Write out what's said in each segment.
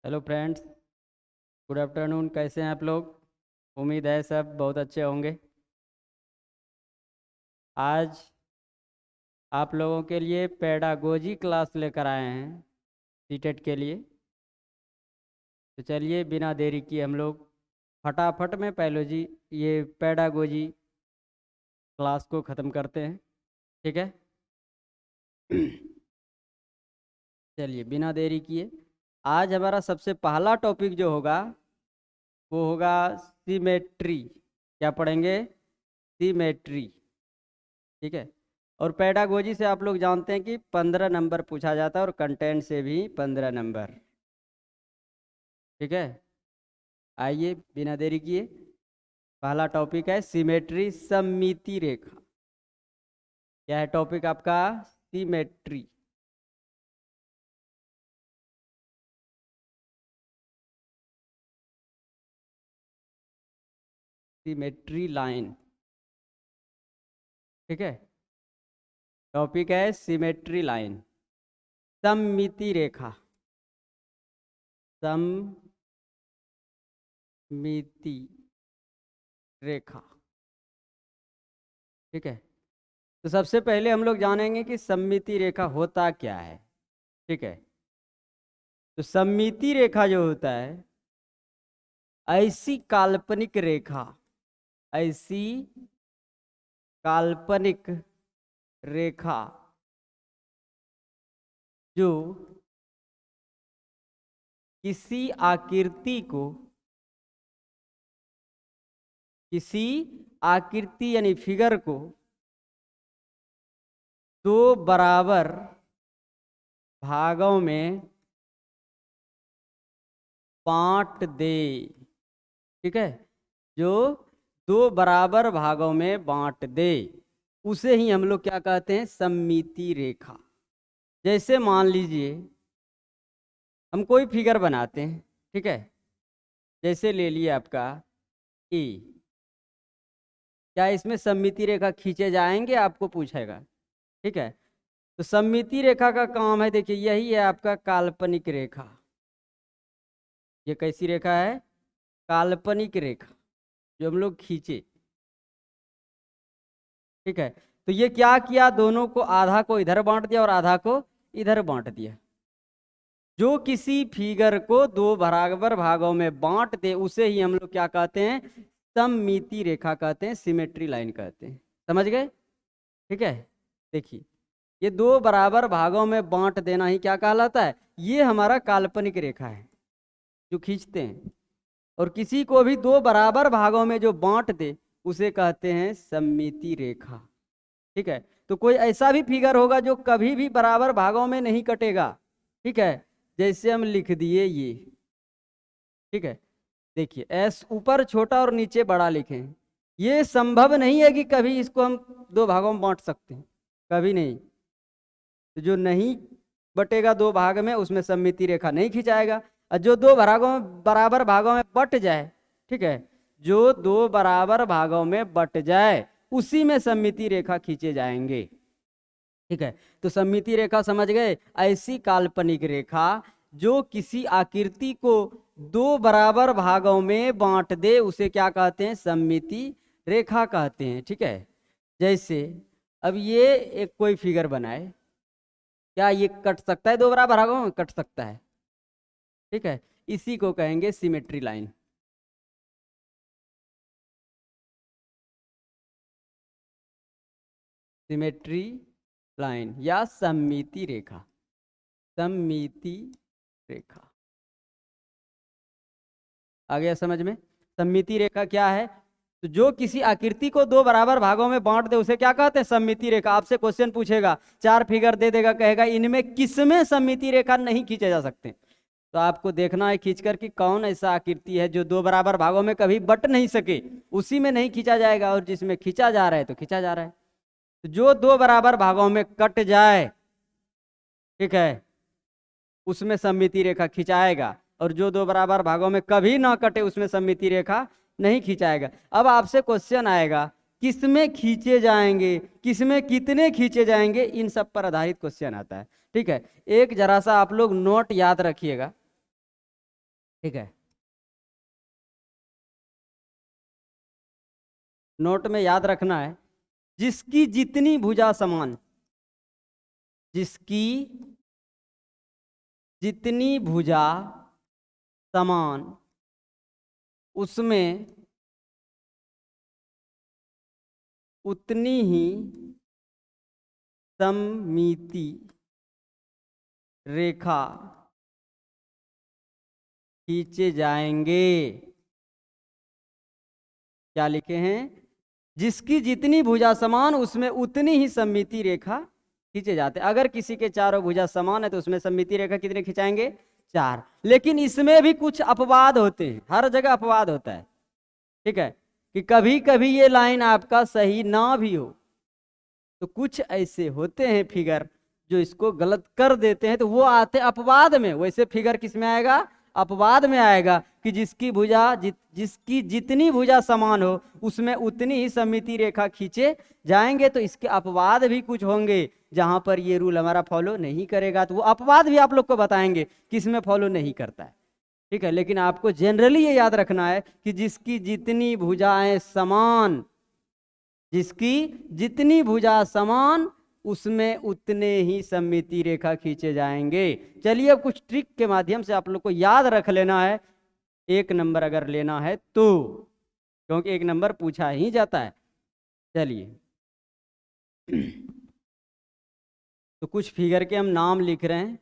Hello friends. Good afternoon. कैसे हैं आप लोग? उम्मीद है सब बहुत अच्छे होंगे। आज आप लोगों के लिए पेडागोजी क्लास लेकर आए हैं सीटेट के लिए। तो चलिए बिना देरी किए हम लोग फटाफट में पैलोजी ये पेडागोजी क्लास को ख़त्म करते हैं। ठीक है। चलिए बिना देरी किए आज हमारा सबसे पहला टॉपिक जो होगा वो होगा सिमेट्री। क्या पढ़ेंगे? सिमेट्री। ठीक है। और पेडागोजी से आप लोग जानते हैं कि 15 नंबर पूछा जाता है और कंटेंट से भी 15 नंबर। ठीक है। आइए बिना देरी किए पहला टॉपिक है सिमेट्री, सममिति रेखा। क्या है टॉपिक आपका? सिमेट्री। Symmetry line. ठीक है। टॉपिक है सिमेट्री लाइन, सममिति रेखा। सममिति रेखा। ठीक है। तो सबसे पहले हम लोग जानेंगे कि सममिति रेखा होता क्या है। ठीक है। तो सममिति रेखा जो होता है ऐसी काल्पनिक रेखा, ऐसी काल्पनिक रेखा जो किसी आकृति को, किसी आकृति यानी फिगर को दो बराबर भागों में बांट दे। ठीक है। जो दो बराबर भागों में बांट दे उसे ही हम लोग क्या कहते हैं? सममिति रेखा। जैसे मान लीजिए हम कोई फिगर बनाते हैं। ठीक है। जैसे ले लिए आपका ए। क्या इसमें सममिति रेखा खींचे जाएंगे? आपको पूछेगा। ठीक है। तो सममिति रेखा का काम है, देखिए यही है आपका काल्पनिक रेखा। ये कैसी रेखा है? काल्पनिक रेखा जो हम लोग खींचे। ठीक है। तो ये क्या किया, दोनों को, आधा को इधर बांट दिया और आधा को इधर बांट दिया। जो किसी फिगर को दो बराबर भागों में बांट दे उसे ही हम लोग क्या कहते हैं? सममिति रेखा कहते हैं, सिमेट्री लाइन कहते हैं। समझ गए? ठीक है। देखिए ये दो बराबर भागों में बांट देना ही क्या कहलाता है? ये हमारा काल्पनिक रेखा है जो खींचते हैं। और किसी को भी दो बराबर भागों में जो बांट दे उसे कहते हैं सममिति रेखा। ठीक है। तो कोई ऐसा भी फिगर होगा जो कभी भी बराबर भागों में नहीं कटेगा। ठीक है। जैसे हम लिख दिए ये। ठीक है। देखिए एस ऊपर छोटा और नीचे बड़ा लिखें। ये संभव नहीं है कि कभी इसको हम दो भागों में बांट सकते हैं, कभी नहीं। तो जो नहीं बटेगा दो भाग में उसमें सममिति रेखा नहीं खिंचाएगा। और जो दो भागों में, बराबर भागों में बट जाए, ठीक है, जो दो बराबर भागों में बट जाए उसी में सममिति रेखा खींचे जाएंगे। ठीक है। तो सममिति रेखा समझ गए? ऐसी काल्पनिक रेखा जो किसी आकृति को दो बराबर भागों में बांट दे उसे क्या कहते हैं? सममिति रेखा कहते हैं। ठीक है। जैसे अब ये एक कोई फिगर बनाए, क्या ये कट सकता है? दो बराबर भागों में कट सकता है। ठीक है। इसी को कहेंगे सिमेट्री लाइन। सिमेट्री लाइन या सममिति रेखा। सममिति रेखा आ गया समझ में? सममिति रेखा क्या है? तो जो किसी आकृति को दो बराबर भागों में बांट दे उसे क्या कहते हैं? सममिति रेखा। आपसे क्वेश्चन पूछेगा, चार फिगर दे देगा, कहेगा इनमें किसमें सममिति रेखा नहीं खींचे जा सकते। तो आपको देखना है खींचकर कि कौन ऐसा आकृति है जो दो बराबर भागों में कभी बट नहीं सके, उसी में नहीं खींचा जाएगा। और जिसमें खींचा जा रहा है तो खींचा जा रहा है। तो जो दो बराबर भागों में कट जाए, ठीक है, उसमें सममिति रेखा खिंचाएगा। और जो दो बराबर भागों में कभी ना कटे उसमें सममिति रेखा नहीं खिंचाएगा। अब आपसे क्वेश्चन आएगा किसमें खींचे जाएंगे, किसमें कितने खींचे जाएंगे, इन सब पर आधारित क्वेश्चन आता है। ठीक है। एक जरा सा आप लोग नोट याद रखिएगा। ठीक है, नोट में याद रखना है, जिसकी जितनी भुजा समान, जिसकी जितनी भुजा समान, उसमें उतनी ही सममिति रेखा खींचे जाएंगे। क्या लिखे हैं? जिसकी जितनी भुजा समान उसमें उतनी ही सममिति रेखा खींचे जाते हैं। अगर किसी के चारों भुजा समान है तो उसमें सममिति रेखा कितने खिंचाएंगे? 4। लेकिन इसमें भी कुछ अपवाद होते हैं, हर जगह अपवाद होता है। ठीक है, कि कभी कभी ये लाइन आपका सही ना भी हो, तो कुछ ऐसे होते हैं फिगर जो इसको गलत कर देते हैं, तो वो आते अपवाद में। वैसे फिगर किस में आएगा? अपवाद में आएगा कि जिसकी जिसकी जितनी भुजा समान हो उसमें उतनी ही सममिति रेखा खींचे जाएंगे। तो इसके अपवाद भी कुछ होंगे जहां पर ये रूल हमारा फॉलो नहीं करेगा, तो वो अपवाद भी आप लोग को बताएंगे किसमें फॉलो नहीं करता है। ठीक है, लेकिन आपको जनरली ये याद रखना है कि जिसकी जितनी भुजाएं समान, जिसकी जितनी भुजा समान उसमें उतने ही सममिति रेखा खींचे जाएंगे। चलिए अब कुछ ट्रिक के माध्यम से आप लोग को याद रख लेना है, 1 नंबर अगर लेना है तो, क्योंकि 1 नंबर पूछा ही जाता है। चलिए तो कुछ फिगर के हम नाम लिख रहे हैं।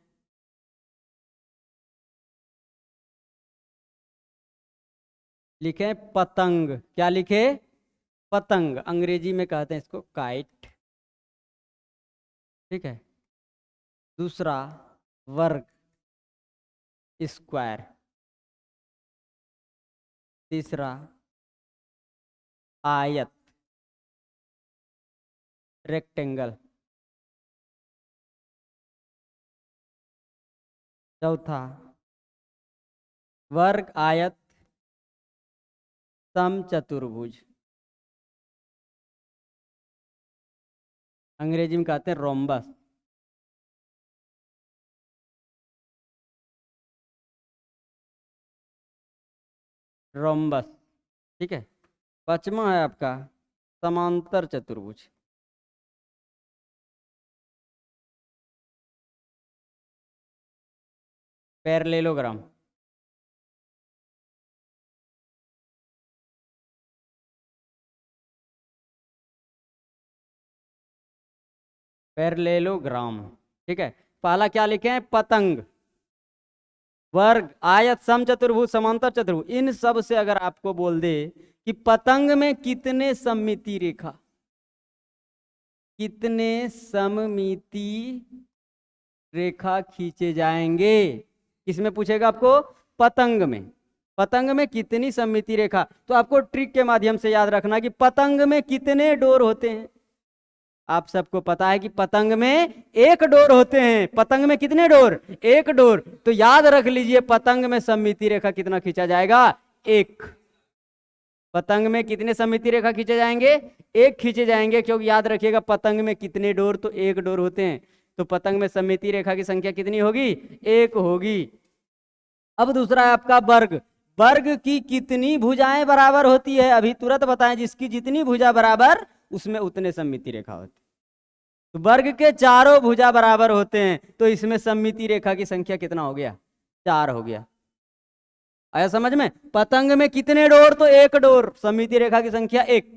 लिखे पतंग। क्या लिखे? पतंग। अंग्रेजी में कहते हैं इसको काइट। ठीक है, दूसरा वर्ग, स्क्वायर। तीसरा आयत, रेक्टेंगल। चौथा वर्ग, आयत, समचतुर्भुज। अंग्रेजी में कहते हैं रोम्बस। रोम्बस। ठीक है, 5वां है आपका समांतर चतुर्भुज। पैरेललोग्राम। पैरेललोग्राम। ठीक है, पहला क्या लिखे हैं? पतंग, वर्ग, आयत, समचतुर्भुज, समांतर चतुर्भुज। इन सब से अगर आपको बोल दे कि पतंग में कितने सममिति रेखा, कितने सममिति रेखा खींचे जाएंगे, किसमें पूछेगा आपको? पतंग में। पतंग में कितनी सममिति रेखा, तो आपको ट्रिक के माध्यम से याद रखना कि पतंग में कितने डोर होते हैं। आप सबको पता है कि पतंग में 1 डोर होते हैं। पतंग में कितने डोर? 1 डोर। तो याद रख लीजिए पतंग में सममिति रेखा कितना खींचा जाएगा? 1। पतंग में कितने सममिति रेखा खींचे जाएंगे? 1 खींचे जाएंगे, क्योंकि याद रखिएगा पतंग में कितने डोर? तो 1 डोर होते हैं। तो पतंग में सममिति रेखा की संख्या कितनी होगी? 1 होगी। अब दूसरा है आपका वर्ग। वर्ग की कितनी भुजाएं बराबर होती है? अभी तुरंत बताएं। जिसकी जितनी भुजा बराबर उसमें उतने सममिति रेखा होती है। तो वर्ग के चारों भुजा बराबर होते हैं, तो इसमें सममिति रेखा की संख्या कितना हो गया? 4 हो गया। आया समझ में? पतंग में कितने डोर? तो 1 डोर, सममिति रेखा की संख्या 1।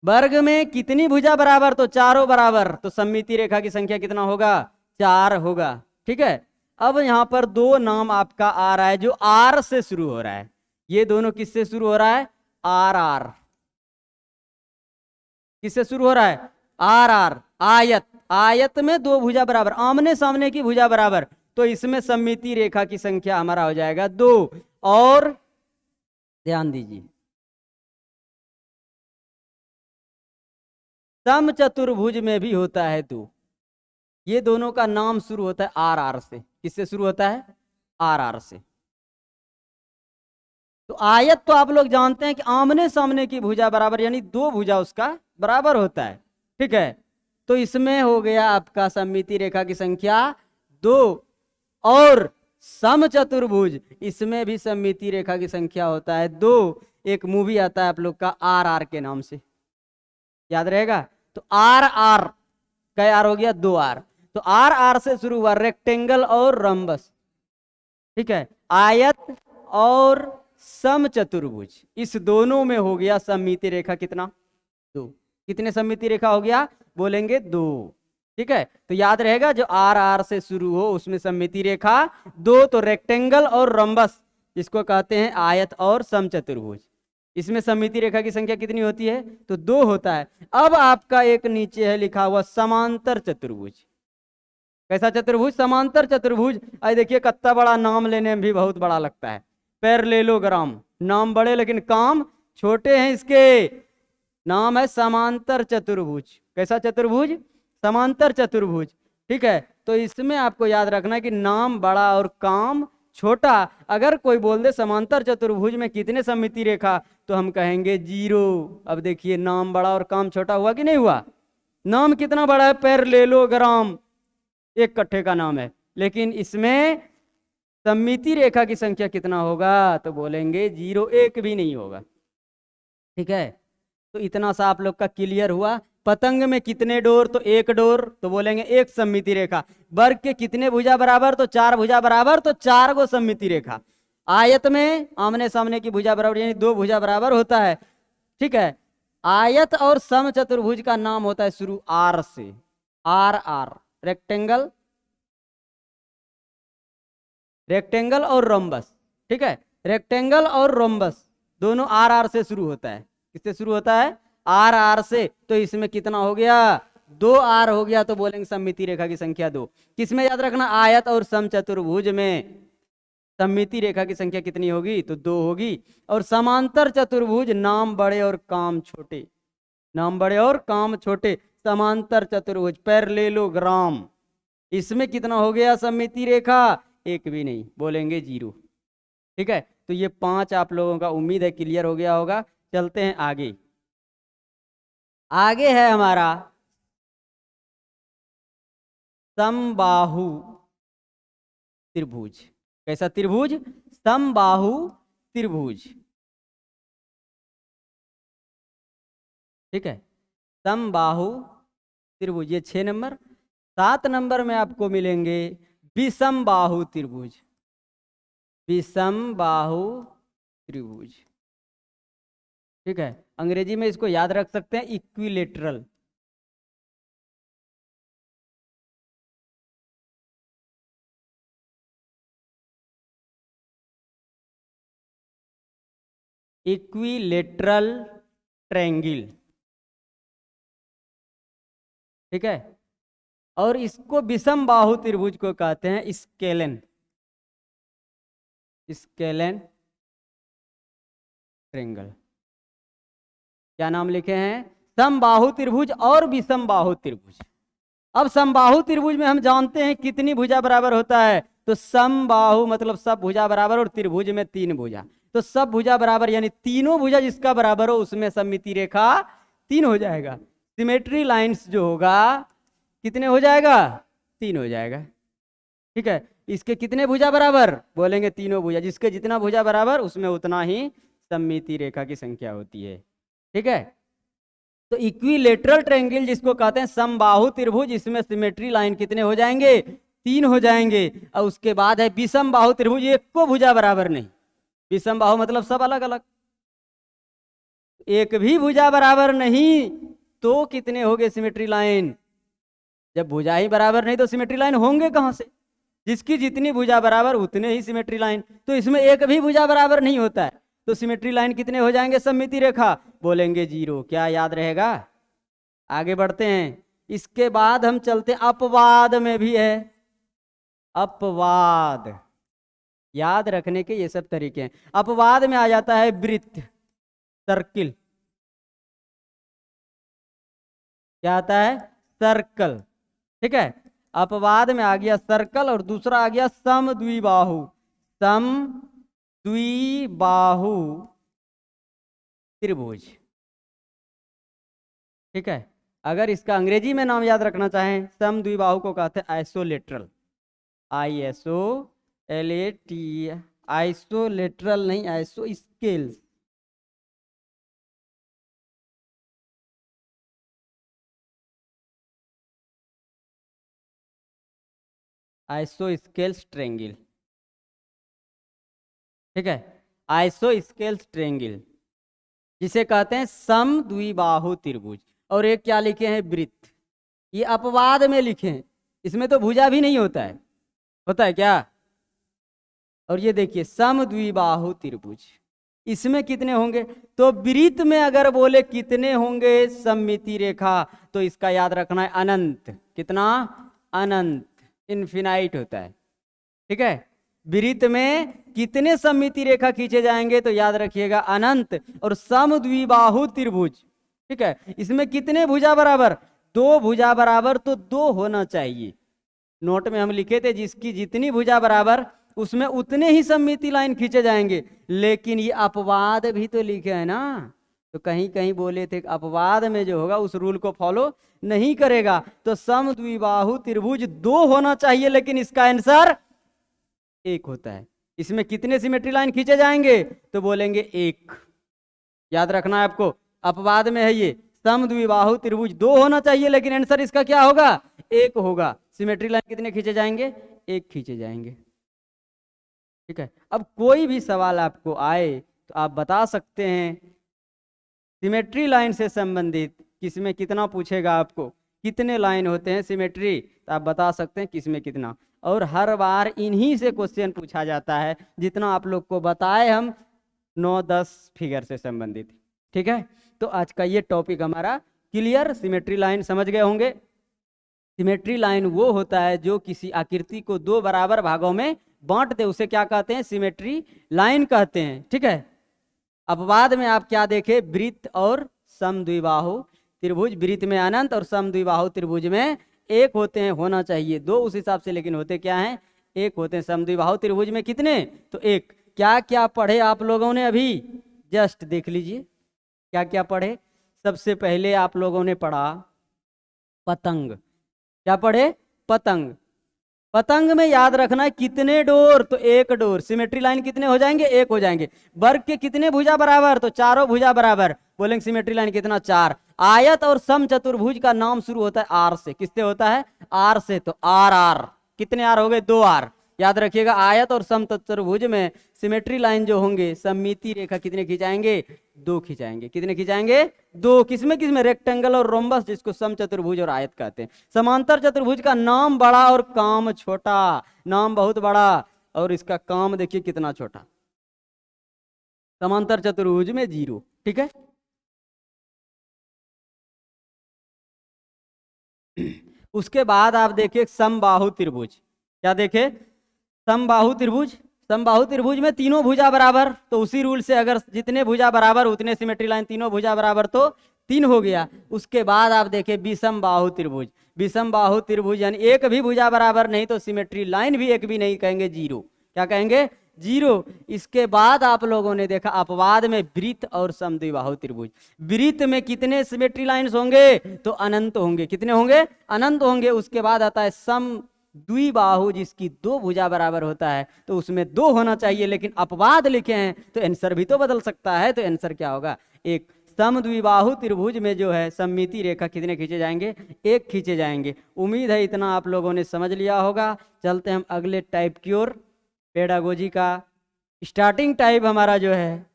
वर्ग में कितनी भुजा बराबर? तो चारों बराबर, तो सममिति रेखा की संख्या कितना होगा? 4 होगा। ठीक है, अब यहां पर 2 नाम आपका आ रहा है जो आर से शुरू हो रहा है। ये दोनों किससे शुरू हो रहा है? R R. किससे शुरू हो रहा है? R R. आयत। आयत में 2 भुजा बराबर, आमने सामने की भुजा बराबर, तो इसमें सममिति रेखा की संख्या हमारा हो जाएगा 2। और ध्यान दीजिए, समचतुर्भुज में भी होता है 2। ये दोनों का नाम शुरू होता है आर आर से। किससे शुरू होता है? आर आर से। तो आयत तो आप लोग जानते हैं कि आमने सामने की भुजा बराबर, यानी 2 भुजा उसका बराबर होता है। ठीक है, तो इसमें हो गया आपका सममिति रेखा की संख्या 2। और समचतुर्भुज, इसमें भी सममिति रेखा की संख्या होता है 2। एक मूवी आता है आप लोग का RR के नाम से, याद रहेगा। तो RR कै आर हो गया 2R। तो RR से शुरू हुआ रेक्टेंगल और रंबस, ठीक है, आयत और समचतुर्भुज, इस दोनों में हो गया सममिति रेखा कितना 2। कितने सममिति रेखा हो गया बोलेंगे 2, ठीक है। तो याद रहेगा जो RR से शुरू हो उसमें सममिति रेखा 2। तो रेक्टेंगल और रंबस इसको कहते हैं आयत और समचतुर्भुज, इसमें सममिति रेखा की संख्या कितनी होती है तो 2 होता है। अब आपका एक नीचे है लिखा हुआ समांतर चतुर्भुज। कैसा चतुर्भुज समांतर चतुर्भुज। आई देखिए कितना बड़ा, नाम लेने में भी बहुत बड़ा लगता है, पैरेललोग्राम, नाम बड़े लेकिन काम छोटे हैं इसके। नाम है समांतर चतुर्भुज। कैसा चतुर्भुज समांतर चतुर्भुज, ठीक है। तो इसमें आपको याद रखना है कि नाम बड़ा और काम छोटा। अगर कोई बोल दे समांतर चतुर्भुज में कितने सममिति रेखा तो हम कहेंगे 0। अब देखिए नाम बड़ा और काम छोटा हुआ कि नहीं हुआ। नाम कितना बड़ा है पैरेललोग्राम, एक कट्ठे का नाम है, लेकिन इसमें सममिति रेखा की संख्या कितना होगा तो बोलेंगे 0, एक भी नहीं होगा, ठीक है। तो इतना सा आप लोग का क्लियर हुआ। पतंग में कितने डोर तो 1 डोर, तो बोलेंगे 1 सममिति रेखा। वर्ग के कितने भुजा बराबर तो 4 भुजा बराबर, तो 4 गो सममिति रेखा। आयत में आमने सामने की भुजा बराबर यानी 2 भुजा बराबर होता है, ठीक है। आयत और समचतुर्भुज का नाम होता है शुरू R से, RR, रेक्टेंगल, रेक्टेंगल और रोम्बस, ठीक है। रेक्टेंगल और रोम्बस दोनों RR से शुरू होता है। किससे शुरू होता है RR से। तो इसमें कितना हो गया 2R हो गया, तो बोलेंगे सममिति रेखा की संख्या 2। किसमें याद रखना आयत और समचतुर्भुज में सममिति रेखा की संख्या कितनी होगी तो 2 होगी। और समांतर चतुर्भुज नाम बड़े और काम छोटे, नाम बड़े और काम छोटे। समांतर चतुर्भुज पैरेललोग्राम, इसमें कितना हो गया सममिति रेखा, एक भी नहीं, बोलेंगे 0, ठीक है। तो ये 5 आप लोगों का उम्मीद है क्लियर हो गया होगा। चलते हैं आगे। आगे है हमारा समबाहु त्रिभुज। कैसा त्रिभुज समबाहु त्रिभुज, ठीक है। समबाहु त्रिभुज ये 6 नंबर। 7 नंबर में आपको मिलेंगे विषम बाहु त्रिभुज। विषम बाहु त्रिभुज, ठीक है। अंग्रेजी में इसको याद रख सकते हैं इक्विलेटरल। इक्विलेटरल ट्रायंगल, ठीक है। और इसको विषम बाहु त्रिभुज को कहते हैं स्केलन, स्केलन ट्रायंगल। क्या नाम लिखे हैं समबाहु त्रिभुज और विषम बाहु त्रिभुज। अब समबाहु त्रिभुज में हम जानते हैं कितनी भुजा बराबर होता है तो समबाहु मतलब सब भुजा बराबर, और त्रिभुज में 3 भुजा। तो सब भुजा बराबर यानी तीनों भुजा जिसका बराबर हो उसमें सममिति रेखा 3 हो जाएगा। सिमेट्री लाइंस जो होगा कितने हो जाएगा 3 हो जाएगा, ठीक है। इसके कितने भुजा बराबर बोलेंगे तीनों भुजा, जिसके जितना भुजा बराबर उसमें उतना ही सममिति रेखा की संख्या होती है, ठीक है। तो इक्विलेटरल ट्रायंगल जिसको कहते हैं समबाहु त्रिभुज, इसमें सिमेट्री लाइन कितने हो जाएंगे 3 हो जाएंगे। और उसके बाद है विषम बाहु त्रिभुज, एक को भुजा बराबर नहीं। विषम बाहु मतलब सब अलग अलग, एक भी भुजा बराबर नहीं तो कितने हो गए सिमेट्री लाइन। जब भुजा ही बराबर नहीं तो सिमेट्री लाइन होंगे कहां से। जिसकी जितनी भुजा बराबर उतने ही सिमेट्री लाइन। तो इसमें एक भी भुजा बराबर नहीं होता है तो सिमेट्री लाइन कितने हो जाएंगे सममिति रेखा बोलेंगे 0। क्या याद रहेगा। आगे बढ़ते हैं। इसके बाद हम चलते हैं अपवाद में भी है। अपवाद याद रखने के ये सब तरीके हैं। अपवाद में आ जाता है वृत्त, सर्किल। क्या आता है सर्कल, ठीक है। अपवाद में आ गया सर्कल और दूसरा आ गया समद्विबाहु। समद्विबाहु त्रिभुज, ठीक है। अगर इसका अंग्रेजी में नाम याद रखना चाहें समद्विबाहु को कहते हैं आइसोलेटरल, LAT, आइसोलेटरल नहीं, iso scales. Iso scales triangle, ठीक है। आइसो स्केल्स ट्रेंगल जिसे कहते हैं समद्विबाहु त्रिभुज। और एक क्या लिखे हैं, वृत्त। ये अपवाद में लिखे हैं, इसमें तो भुजा भी नहीं होता है, होता है क्या? और ये देखिए समद्विबाहु त्रिभुज, इसमें कितने होंगे? तो वृत्त में अगर बोले कितने होंगे सममिति रेखा, तो इसका याद रखना है अनंत। कितना? अनंत, इन्फिनाइट होता है, ठीक है। वृत्त में कितने सममिति रेखा खींचे जाएंगे, तो याद रखिएगा अनंत। और समद्विबाहु त्रिभुज, ठीक है, इसमें कितने भुजा बराबर? दो भुजा बराबर, तो दो होना चाहिए। नोट में हम लिखे थे जिसकी जितनी भुजा बराबर उसमें उतने ही सममिति लाइन खींचे जाएंगे। लेकिन ये अपवाद भी तो लिखे है ना, तो कहीं कहीं बोले थे अपवाद में जो होगा उस रूल को फॉलो नहीं करेगा। तो समद्विबाहु त्रिभुज दो होना चाहिए, लेकिन इसका आंसर एक होता है। इसमें कितने सिमेट्री लाइन खींचे जाएंगे, तो बोलेंगे एक। याद रखना है आपको, अपवाद में है ये। समद्विबाहु त्रिभुज दो होना चाहिए, लेकिन आंसर इसका क्या होगा? एक होगा। सिमेट्री लाइन कितने खींचे जाएंगे? एक खींचे जाएंगे, ठीक है। अब कोई भी सवाल आपको आए तो आप बता सकते हैं सिमेट्री लाइन से संबंधित किसमें कितना पूछेगा आपको, कितने लाइन होते हैं सिमेट्री, तो आप बता सकते हैं किसमें कितना। और हर बार इन्हीं से क्वेश्चन पूछा जाता है, जितना आप लोग को बताए हम 9-10 फिगर से संबंधित, ठीक है। तो आज का ये टॉपिक हमारा क्लियर। सिमेट्री लाइन समझ गए होंगे। सिमेट्री लाइन वो होता है जो किसी आकृति को दो बराबर भागों में बांट दे, उसे क्या कहते हैं? सिमेट्री लाइन कहते हैं, ठीक है। अपवाद में आप क्या देखे? वृत्त और समद्विबाहु त्रिभुज। वृत्त में अनंत और समद्विबाहु त्रिभुज में एक होते हैं, होना चाहिए दो उस हिसाब से, लेकिन होते क्या हैं? एक होते हैं। समद्विबाहु त्रिभुज में कितने? तो एक। क्या क्या पढ़े आप लोगों ने अभी? जस्ट देख लीजिए क्या क्या पढ़े। सबसे पहले आप लोगों ने पढ़ा पतंग। क्या पढ़े? पतंग। पतंग में याद रखना है कितने डोर, तो एक डोर। सिमेट्री लाइन कितने हो जाएंगे? एक हो जाएंगे। वर्ग के कितने भुजा बराबर, तो चारों भुजा बराबर। बोलेंगे सिमेट्री लाइन कितना? चार। आयत और सम चतुर्भुज का नाम शुरू होता है आर से। किससे होता है? आर से। तो आर आर, कितने आर हो गए? दो आर। याद रखिएगा आयत और सम चतुर्भुज में सिमेट्री लाइन जो होंगे सममिति रेखा कितने खिंचाएंगे? दो खिंचाएंगे। कितने खिंचाएंगे? दो। किसमें किसमें? रेक्टेंगल और रोम्बस, जिसको सम चतुर्भुज और आयत कहते हैं। समांतर चतुर्भुज का नाम बड़ा और काम छोटा। नाम बहुत बड़ा और इसका काम देखिए कितना छोटा। समांतर चतुर्भुज में 0, ठीक है। उसके बाद आप देखिए समबाहु त्रिभुज। क्या देखे? समबाहु त्रिभुज। समबाहु त्रिभुज में तीनों भुजा बराबर, तो उसी रूल से अगर जितने भुजा बराबर उतने सिमेट्री लाइन। तीनों भुजा बराबर तो 3 हो गया। उसके बाद आप देखें विषम बाहु त्रिभुज। विषम बाहु त्रिभुज यानी एक भी भुजा बराबर नहीं, तो सिमेट्री लाइन भी एक भी नहीं, कहेंगे 0। क्या कहेंगे? 0। इसके बाद आप लोगों ने देखा अपवाद में वृत्त और समद्विबाहु त्रिभुज। वृत्त में कितने सिमेट्री लाइन्स होंगे? तो अनंत होंगे। कितने होंगे? अनंत होंगे। उसके बाद आता है सम द्विबाहु, जिसकी दो भुजा बराबर होता है, तो उसमें दो होना चाहिए, लेकिन अपवाद लिखे हैं तो आंसर भी तो बदल सकता है। तो आंसर क्या होगा? एक। समद्विबाहु त्रिभुज में जो है सममिति रेखा कितने खींचे जाएंगे? एक खींचे जाएंगे। उम्मीद है इतना आप लोगों ने समझ लिया होगा। चलते हम अगले टाइप की ओर। पेडागोजी का स्टार्टिंग टाइप हमारा जो है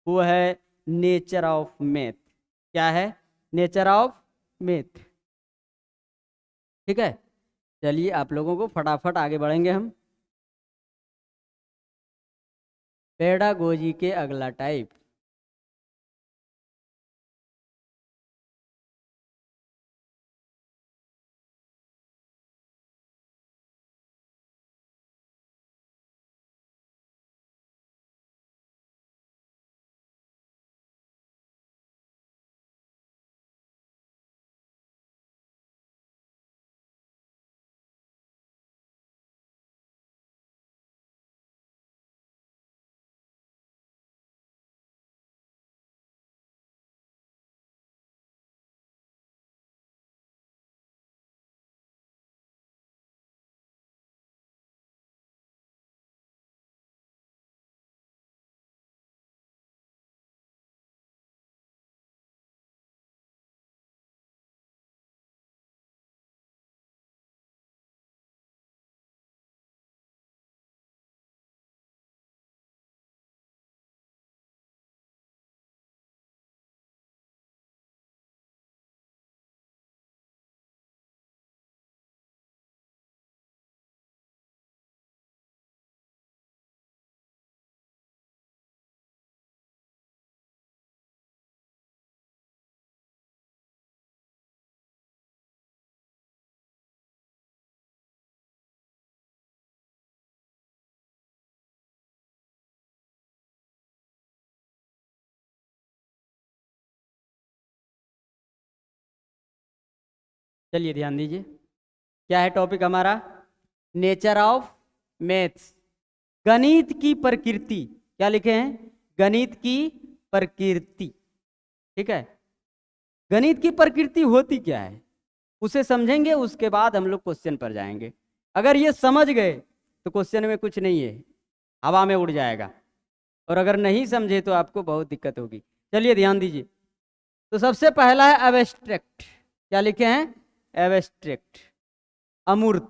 वो है नेचर ऑफ मैथ। क्या है? नेचर ऑफ मैथ, ठीक है। चलिए आप लोगों को फटाफट आगे बढ़ेंगे हम। पेडागोजी के अगला टाइप चलिए ध्यान दीजिए, क्या है टॉपिक हमारा? नेचर ऑफ मैथ्स, गणित की प्रकृति। क्या लिखे हैं? गणित की प्रकृति। ठीक है, गणित की प्रकृति होती क्या है उसे समझेंगे, उसके बाद हम लोग क्वेश्चन पर जाएंगे। अगर ये समझ गए तो क्वेश्चन में कुछ नहीं है, हवा में उड़ जाएगा, और अगर नहीं समझे तो आपको बहुत दिक्कत होगी। चलिए ध्यान दीजिए, तो सबसे पहला है एब्स्ट्रैक्ट। क्या लिखे हैं? एब्स्ट्रैक्ट, अमूर्त।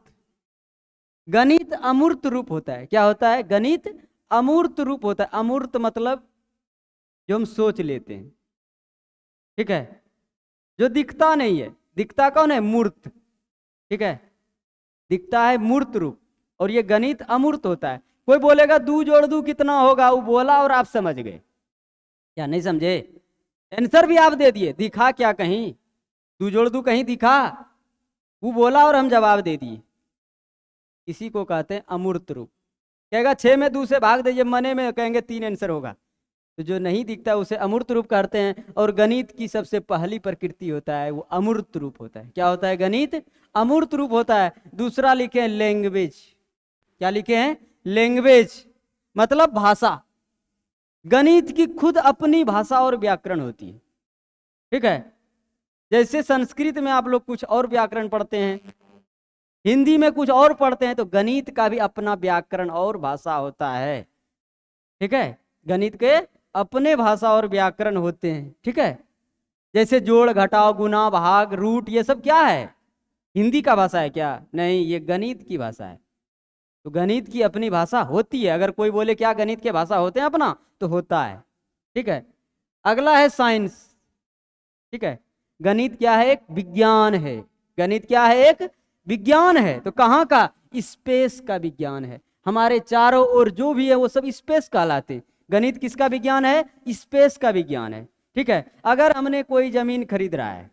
गणित अमूर्त रूप होता है। क्या होता है? गणित अमूर्त रूप होता है। अमूर्त मतलब जो हम सोच लेते हैं, ठीक है, जो दिखता नहीं है। दिखता कौन है? मूर्त। ठीक है, दिखता है मूर्त रूप, और ये गणित अमूर्त होता है। कोई बोलेगा 2 जोड़ 2 कितना होगा, वो बोला और आप समझ गए। क्या नहीं समझे? आंसर भी आप दे दिए, दिखा क्या कहीं? 2 जोड़ 2 कहीं दिखा? वो बोला और हम जवाब दे दिए। इसी को कहते हैं अमूर्त रूप। कहेगा 6 में 2 से भाग दीजिए, मने में कहेंगे 3 आंसर होगा। तो जो नहीं दिखता उसे अमूर्त रूप कहते हैं। और गणित की सबसे पहली प्रकृति होता है वो अमूर्त रूप होता है। क्या होता है? गणित अमूर्त रूप होता है। दूसरा लिखे हैं लैंग्वेज। क्या लिखे हैं? लैंग्वेज मतलब भाषा। गणित की खुद अपनी भाषा और व्याकरण होती है। ठीक है, जैसे संस्कृत में आप लोग कुछ और व्याकरण पढ़ते हैं, हिंदी में कुछ और पढ़ते हैं, तो गणित का भी अपना व्याकरण और भाषा होता है। ठीक है, गणित के अपने भाषा और व्याकरण होते हैं। ठीक है, जैसे जोड़ घटाव गुना भाग रूट, ये सब क्या है? हिंदी का भाषा है क्या? नहीं, ये गणित की भाषा है। तो गणित की अपनी भाषा होती है। अगर कोई बोले क्या गणित के भाषा होते हैं अपना, तो होता है। ठीक है, अगला है साइंस। ठीक है, गणित क्या है? एक विज्ञान है। गणित क्या है? एक विज्ञान है। तो कहाँ का? स्पेस का विज्ञान है। हमारे चारों ओर जो भी है वो सब स्पेस कहलाते हैं। गणित किसका विज्ञान है? स्पेस का विज्ञान है। ठीक है, अगर हमने कोई जमीन खरीद रहा है,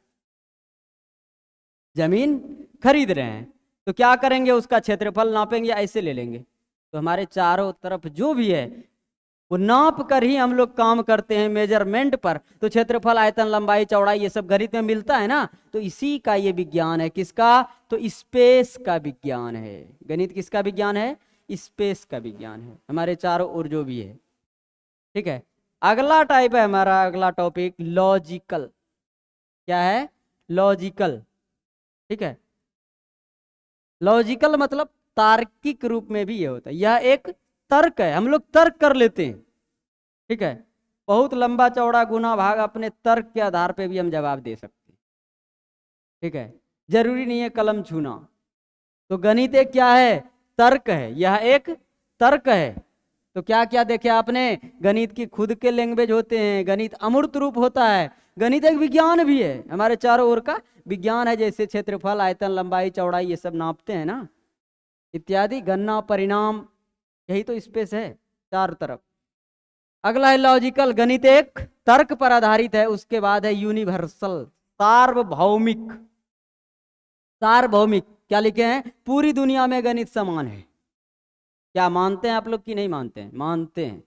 जमीन खरीद रहे हैं, तो क्या करेंगे? उसका क्षेत्रफल नापेंगे या ऐसे ले लेंगे? तो हमारे चारों तरफ जो भी है वो नाप कर ही हम लोग काम करते हैं, मेजरमेंट पर। तो क्षेत्रफल, आयतन, लंबाई, चौड़ाई, ये सब गणित में मिलता है ना। तो इसी का ये विज्ञान है। किसका? तो स्पेस का विज्ञान है। गणित किसका विज्ञान है? स्पेस का विज्ञान है, हमारे चारों ओर जो भी है। ठीक है, अगला टाइप है हमारा, अगला टॉपिक लॉजिकल। क्या है? लॉजिकल। ठीक है, लॉजिकल मतलब तार्किक रूप में भी ये होता है। यह एक तर्क है, हम लोग तर्क कर लेते हैं। ठीक है, बहुत लंबा चौड़ा गुना भाग अपने तर्क के आधार पे भी हम जवाब दे सकते हैं। ठीक है, जरूरी नहीं है कलम छूना। तो गणित एक क्या है? तर्क है। यह एक तर्क है। तो क्या क्या देखे आपने? गणित की खुद के लैंग्वेज होते हैं, गणित अमूर्त रूप होता है, गणित एक विज्ञान भी है, हमारे चारों ओर का विज्ञान है। जैसे क्षेत्रफल, आयतन, लंबाई, चौड़ाई, ये सब नापते हैं ना, इत्यादि, गणना, परिणाम, यही तो स्पेस है चारों तरफ। अगला है लॉजिकल। गणित एक तर्क पर आधारित है। उसके बाद है यूनिवर्सल, सार्वभौमिक। सार्वभौमिक क्या लिखे हैं? पूरी दुनिया में गणित समान है। क्या मानते हैं आप लोग कि नहीं मानते हैं? मानते हैं।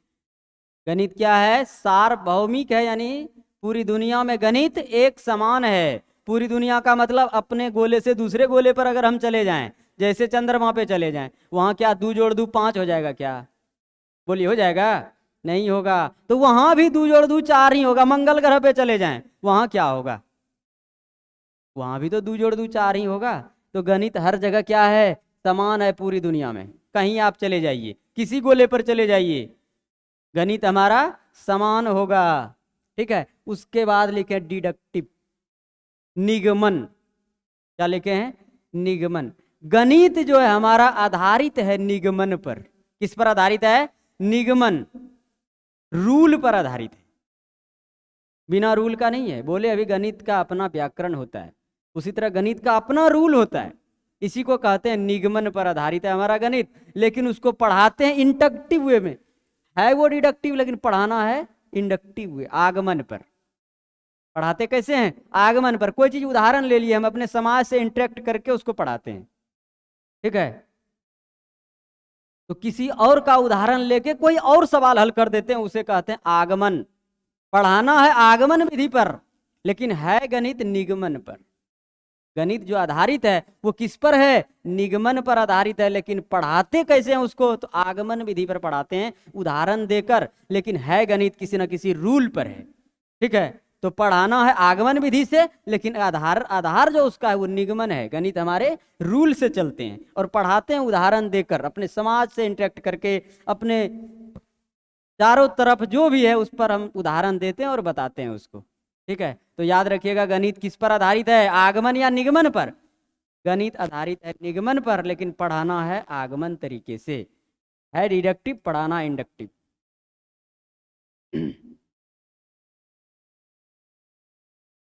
गणित क्या है? सार्वभौमिक है, यानी पूरी दुनिया में गणित एक समान है। पूरी दुनिया का मतलब अपने गोले से दूसरे गोले पर अगर हम चले जाएं, जैसे चंद्रमा पे चले जाएं, वहां क्या 2 जोड़ 2 5 हो जाएगा? क्या बोलिए, हो जाएगा? नहीं होगा। तो वहां भी 2 जोड़ 2 4 ही होगा। मंगल ग्रह पे चले जाएं, वहां क्या होगा? वहां भी तो 2 जोड़ 2 4 ही होगा। तो गणित हर जगह क्या है? समान है पूरी दुनिया में। कहीं आप चले जाइए, किसी गोले पर चले जाइए, गणित हमारा समान होगा। ठीक है, उसके बाद लिखे डिडक्टिव, निगमन। क्या लिखे हैं? निगमन। गणित जो है हमारा आधारित है निगमन पर। किस पर आधारित है? निगमन, रूल पर आधारित है, बिना रूल का नहीं है। बोले अभी गणित का अपना व्याकरण होता है, उसी तरह गणित का अपना रूल होता है। इसी को कहते हैं निगमन पर आधारित है हमारा गणित। लेकिन उसको पढ़ाते हैं इंडक्टिव वे में। है वो डिडक्टिव, लेकिन पढ़ाना है इंडक्टिव वे, आगमन पर। पढ़ाते कैसे हैं? आगमन पर। कोई चीज उदाहरण ले लिए, हम अपने समाज से इंटरेक्ट करके उसको पढ़ाते हैं। ठीक है, तो किसी और का उदाहरण लेके कोई और सवाल हल कर देते हैं, उसे कहते हैं आगमन। पढ़ाना है आगमन विधि पर, लेकिन है गणित निगमन पर। गणित जो आधारित है वो किस पर है? निगमन पर आधारित है। लेकिन पढ़ाते कैसे हैं उसको? तो आगमन विधि पर पढ़ाते हैं, उदाहरण देकर। लेकिन है गणित किसी न किसी रूल पर है। ठीक है, तो पढ़ाना है आगमन विधि से, लेकिन आधार आधार जो उसका है वो निगमन है। गणित हमारे रूल से चलते हैं और पढ़ाते हैं उदाहरण देकर, अपने समाज से इंटरेक्ट करके, अपने चारों तरफ जो भी है उस पर हम उदाहरण देते हैं और बताते हैं उसको। ठीक है, तो याद रखिएगा गणित किस पर आधारित है? आगमन या निगमन पर? गणित आधारित है निगमन पर, लेकिन पढ़ाना है आगमन तरीके से। है डिडक्टिव, पढ़ाना इंडक्टिव।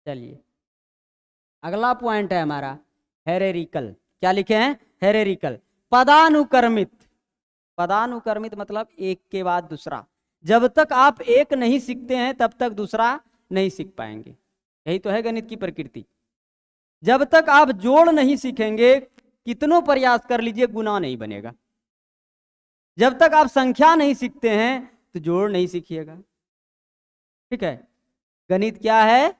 चलिए, अगला पॉइंट है हमारा हेरेरिकल। क्या लिखे हैं? हेरेरिकल, पदानुक्रमित। पदानुक्रमित मतलब एक के बाद दूसरा। जब तक आप एक नहीं सीखते हैं तब तक दूसरा नहीं सीख पाएंगे। यही तो है गणित की प्रकृति। जब तक आप जोड़ नहीं सीखेंगे, कितनों प्रयास कर लीजिए, गुना नहीं बनेगा। जब तक आप संख्या नहीं सीखते हैं तो जोड़ नहीं सीखिएगा। ठीक है, गणित क्या है?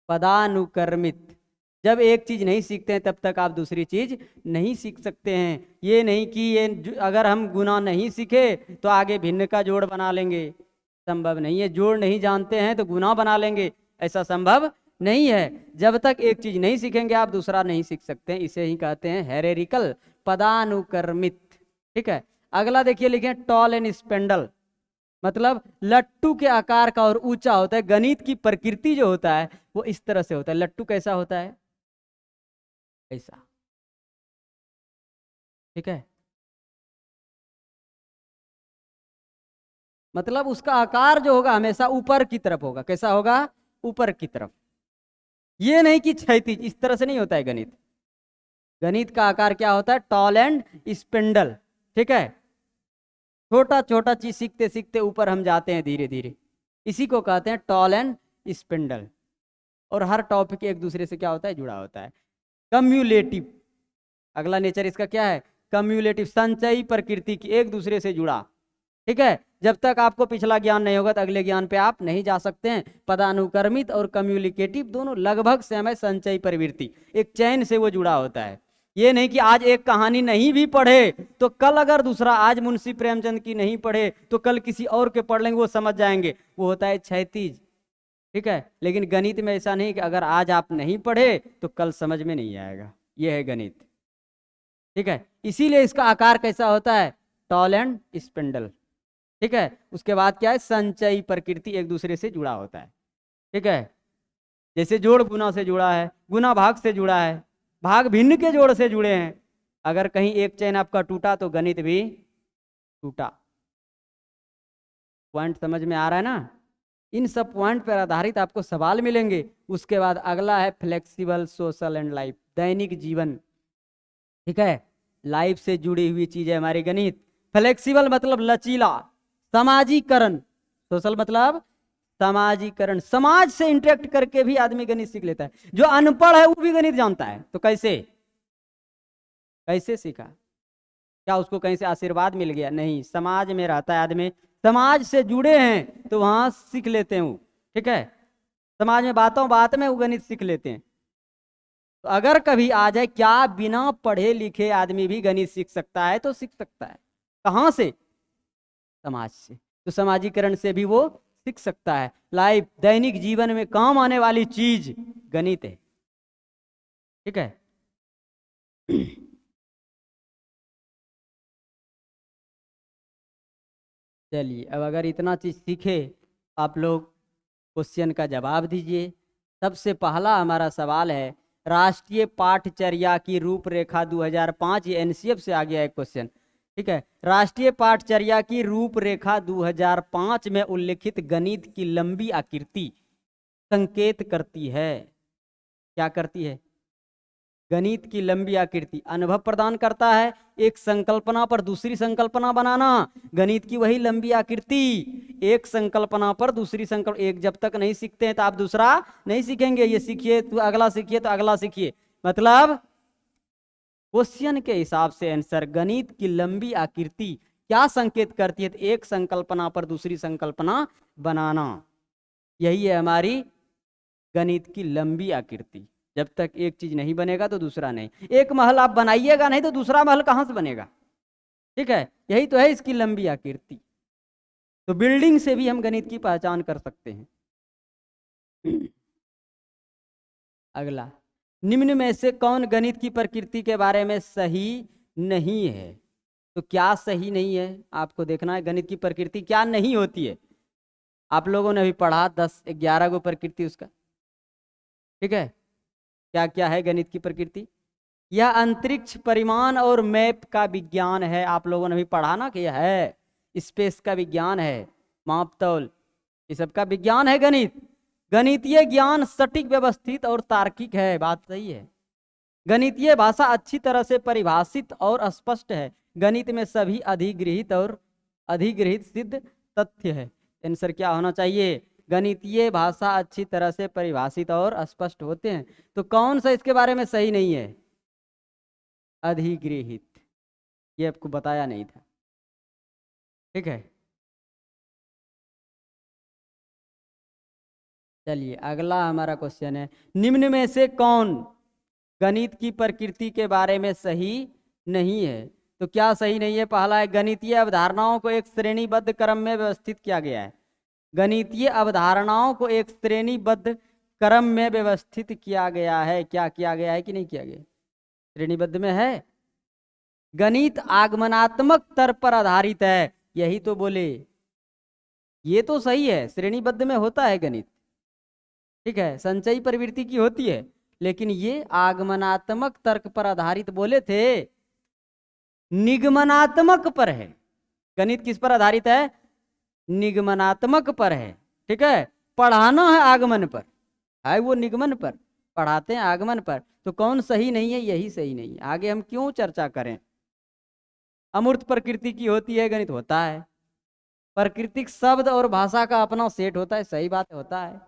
पदानुक्रमित। जब एक चीज नहीं सीखते हैं तब तक आप दूसरी चीज नहीं सीख सकते हैं। ये नहीं कि ये अगर हम गुना नहीं सीखे तो आगे भिन्न का जोड़ बना लेंगे, संभव नहीं है। जोड़ नहीं जानते हैं तो गुना बना लेंगे, ऐसा संभव नहीं है। जब तक एक चीज नहीं सीखेंगे आप दूसरा नहीं सीख सकते हैं। इसे ही कहते हैं हेरेरिकल, पदानुक्रमित। ठीक है, अगला देखिए, लिखे टॉल एंड स्पेंडल, मतलब लट्टू के आकार का और ऊंचा होता है। गणित की प्रकृति जो होता है वो इस तरह से होता है। लट्टू कैसा होता है? ऐसा। ठीक है, मतलब उसका आकार जो होगा हमेशा ऊपर की तरफ होगा। कैसा होगा? ऊपर की तरफ। ये नहीं कि क्षैतिज, इस तरह से नहीं होता है गणित। गणित का आकार क्या होता है? Tall and spindle. ठीक है, छोटा छोटा चीज सीखते सीखते ऊपर हम जाते हैं धीरे धीरे, इसी को कहते हैं टॉल एंड स्पेंडल। और हर टॉपिक एक दूसरे से क्या होता है? जुड़ा होता है। कम्युलेटिव, अगला नेचर इसका क्या है? कम्युलेटिव, संचयी प्रकृति की, एक दूसरे से जुड़ा। ठीक है, जब तक आपको पिछला ज्ञान नहीं होगा तो अगले ज्ञान पे आप नहीं जा सकते हैं। पदानुक्रमित और कम्युनिकेटिव दोनों लगभग सेम है। संचयी प्रवृत्ति, एक चैन से वो जुड़ा होता है। ये नहीं कि आज एक कहानी नहीं भी पढ़े तो कल अगर दूसरा, आज मुंशी प्रेमचंद की नहीं पढ़े तो कल किसी और के पढ़ लेंगे, वो समझ जाएंगे। वो होता है क्षैतिज। ठीक है, लेकिन गणित में ऐसा नहीं कि अगर आज आप नहीं पढ़े तो कल समझ में नहीं आएगा। ये है गणित। ठीक है, इसीलिए इसका आकार कैसा होता है? Tall and spindle. ठीक है, उसके बाद क्या है? संचयी प्रकृति, एक दूसरे से जुड़ा होता है। ठीक है, जैसे जोड़ गुना से जुड़ा है, गुना भाग से जुड़ा है, भाग भिन्न के जोड़ से जुड़े हैं। अगर कहीं एक चैन आपका टूटा तो गणित भी टूटा। पॉइंट समझ में आ रहा है ना? इन सब पॉइंट पर आधारित आपको सवाल मिलेंगे। उसके बाद अगला है फ्लेक्सिबल सोशल एंड लाइफ, दैनिक जीवन। ठीक है, लाइफ से जुड़ी हुई चीज है हमारी गणित। फ्लेक्सिबल मतलब लचीला, समाजीकरण। सोशल मतलब समाजीकरण, समाज से इंटरेक्ट करके भी आदमी गणित सीख लेता है। जो अनपढ़ है वो भी गणित जानता है, तो कैसे? कैसे सीखा? क्या उसको कहीं से आशीर्वाद मिल गया? नहीं, समाज में रहता है आदमी, समाज से जुड़े हैं तो वहां सीख लेते हैं वो। ठीक है, समाज में बातों बात में वो गणित सीख लेते हैं। तो अगर कभी आ जाए क्या बिना पढ़े लिखे आदमी भी गणित सीख सकता है? तो सीख सकता है। कहां से? समाज से। तो समाजीकरण से भी वो सीख सकता है। लाइफ, दैनिक जीवन में काम आने वाली चीज गणित है। ठीक है, चलिए, अब अगर इतना चीज सीखे आप लोग, क्वेश्चन का जवाब दीजिए। सबसे पहला हमारा सवाल है, राष्ट्रीय पाठचर्या की रूपरेखा 2005, ये एनसीएफ से आ गया है क्वेश्चन। ठीक है, राष्ट्रीय पाठचर्या की रूपरेखा 2005 में उल्लिखित गणित की लंबी आकृति संकेत करती है। क्या करती है? गणित की लंबी आकृति अनुभव प्रदान करता है। एक संकल्पना पर दूसरी संकल्पना बनाना, गणित की वही लंबी आकृति। एक संकल्पना पर दूसरी संकल्प, एक जब तक नहीं सीखते हैं तो आप दूसरा नहीं सीखेंगे। ये सीखिए तो अगला सीखिए, तो अगला सीखिए। मतलब क्वेश्चन के हिसाब से आंसर, गणित की लंबी आकृति क्या संकेत करती है? तो एक संकल्पना पर दूसरी संकल्पना बनाना, यही है हमारी गणित की लंबी आकृति। जब तक एक चीज नहीं बनेगा तो दूसरा नहीं। एक महल आप बनाइएगा नहीं तो दूसरा महल कहाँ से बनेगा? ठीक है, यही तो है इसकी लंबी आकृति। तो बिल्डिंग से भी हम गणित की पहचान कर सकते हैं। अगला, निम्न में से कौन गणित की प्रकृति के बारे में सही नहीं है? तो क्या सही नहीं है आपको देखना है। गणित की प्रकृति क्या नहीं होती है? आप लोगों ने भी पढ़ा 10-11 गो प्रकृति उसका। ठीक है, क्या क्या है गणित की प्रकृति? यह अंतरिक्ष, परिमाण और मैप का विज्ञान है। आप लोगों ने भी पढ़ा ना कि यह है स्पेस का विज्ञान है, मापतौल, ये सब का विज्ञान है गणित। गणितीय ज्ञान सटीक, व्यवस्थित और तार्किक है। बात सही है। गणितीय भाषा अच्छी तरह से परिभाषित और स्पष्ट है। गणित में सभी अधिगृहित और अधिगृहित सिद्ध तथ्य है। आंसर क्या होना चाहिए? गणितीय भाषा अच्छी तरह से परिभाषित और स्पष्ट होते हैं। तो कौन सा इसके बारे में सही नहीं है? अधिगृहित, ये आपको बताया नहीं था। ठीक है, चलिए अगला हमारा क्वेश्चन है, निम्न में से कौन गणित की प्रकृति के बारे में सही नहीं है? तो क्या सही नहीं है? पहला है, गणितीय अवधारणाओं को एक श्रेणीबद्ध क्रम में व्यवस्थित किया गया है। गणितीय अवधारणाओं को एक श्रेणीबद्ध क्रम में व्यवस्थित किया गया है। क्या किया गया है कि नहीं किया गया? श्रेणीबद्ध में है। गणित आगमनात्मक तर्क पर आधारित है, यही तो बोले। ये तो सही है, श्रेणीबद्ध में होता है गणित। ठीक है, संचयी प्रवृत्ति की होती है, लेकिन ये आगमनात्मक तर्क पर आधारित बोले थे, निगमनात्मक पर है। गणित किस पर आधारित है? निगमनात्मक पर है। ठीक है, पढ़ाना है आगमन पर, है वो निगमन पर, पढ़ाते हैं आगमन पर। तो कौन सही नहीं है? यही सही नहीं है। आगे हम क्यों चर्चा करें। अमूर्त प्रकृति की होती है गणित, होता है। प्राकृतिक शब्द और भाषा का अपना सेट होता है, सही बात होता है।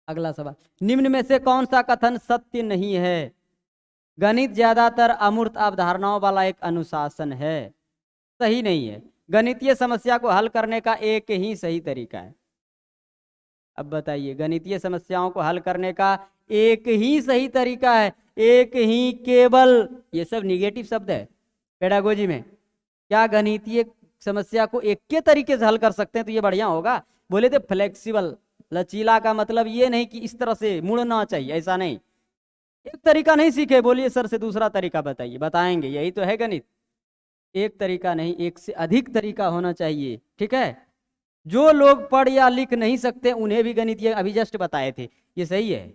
अगला सवाल, निम्न में से कौन सा कथन सत्य नहीं है? गणित ज्यादातर अमूर्त अवधारणाओं वाला एक अनुशासन है, सही नहीं है। गणितीय समस्या को हल करने का एक ही सही तरीका है। अब बताइए, गणितीय समस्याओं को हल करने का एक ही सही तरीका है, एक ही, केवल। ये सब निगेटिव शब्द है पेडागोजी में। क्या गणितीय समस्या को एक के तरीके से हल कर सकते हैं? तो ये बढ़िया होगा। बोले थे फ्लेक्सिबल, लचीला का मतलब ये नहीं कि इस तरह से मुड़ना चाहिए, ऐसा नहीं। एक तरीका नहीं सीखे, बोलिए सर से दूसरा तरीका बताइए, बताएंगे। यही तो है गणित। एक तरीका नहीं, एक से अधिक तरीका होना चाहिए। ठीक है, जो लोग पढ़ या लिख नहीं सकते उन्हें भी गणित ये अभी जस्ट बताए थे, ये सही है।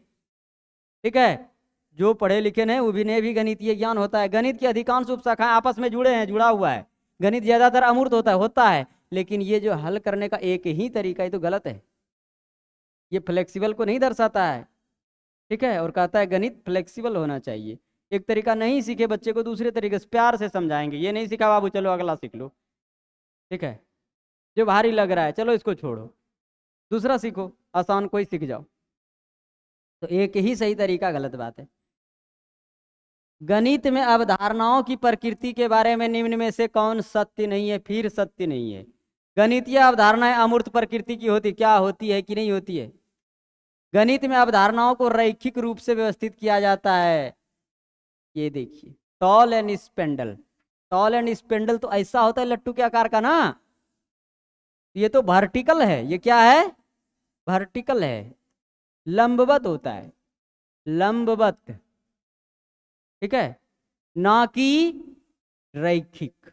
ठीक है, जो पढ़े लिखे नहीं उन्हें भी गणितीय ज्ञान होता है। गणित की अधिकांश उपशाखाएं आपस में जुड़े हैं, जुड़ा हुआ है। गणित ज्यादातर अमूर्त होता है, लेकिन ये जो हल करने का एक ही तरीका, ये तो गलत है। ये फ्लेक्सिबल को नहीं दर्शाता है। ठीक है, और कहता है गणित फ्लेक्सिबल होना चाहिए। एक तरीका नहीं सीखे बच्चे को दूसरे तरीके से प्यार से समझाएंगे। ये नहीं सीखा बाबू, चलो अगला सीख लो। ठीक है, जो भारी लग रहा है चलो इसको छोड़ो, दूसरा सीखो, आसान कोई सीख जाओ। तो एक ही सही तरीका, गलत बात है। गणित में अवधारणाओं की प्रकृति के बारे में निम्न में से कौन सत्य नहीं है? फिर सत्य नहीं है। गणितीय अवधारणाएं अमूर्त प्रकृति की होती, क्या होती है कि नहीं होती है? गणित में अवधारणाओं को रैखिक रूप से व्यवस्थित किया जाता है। ये देखिए, tall and spindle. Tall and spindle तो ऐसा होता है लट्टू के आकार का ना, ये तो वर्टिकल है। ये क्या है? वर्टिकल है, लंबवत होता है, लंबवत। ठीक है, ना कि रैखिक।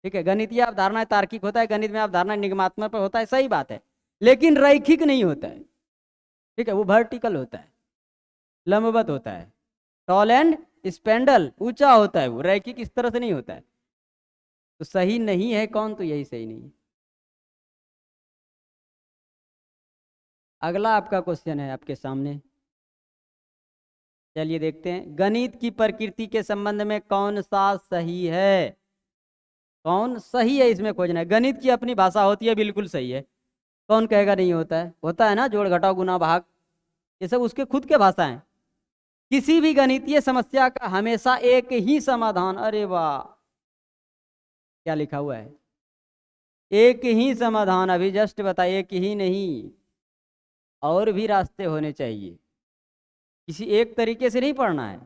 ठीक है, गणितीय अवधारणाएं तार्किक होता है, गणित में अवधारणा निगमात्मक पर होता है, सही बात है, लेकिन रैखिक नहीं होता है। ठीक है, वो वर्टिकल होता है, लंबवत होता है। टॉल एंड स्पेंडल, ऊंचा होता है, वो रैखिक इस तरह से नहीं होता है। तो सही नहीं है कौन? तो यही सही नहीं है। अगला आपका क्वेश्चन है आपके सामने, चलिए देखते हैं। गणित की प्रकृति के संबंध में कौन सा सही है? कौन सही है इसमें खोजना है। गणित की अपनी भाषा होती है, बिल्कुल सही है। कौन कहेगा नहीं होता है? होता है ना, जोड़ घटाव गुना भाग, ये सब उसके खुद के भाषा है। किसी भी गणितीय समस्या का हमेशा एक ही समाधान, अरे वाह क्या लिखा हुआ है, एक ही समाधान। अभी जस्ट बताइए, एक ही नहीं, और भी रास्ते होने चाहिए, किसी एक तरीके से नहीं पढ़ना है।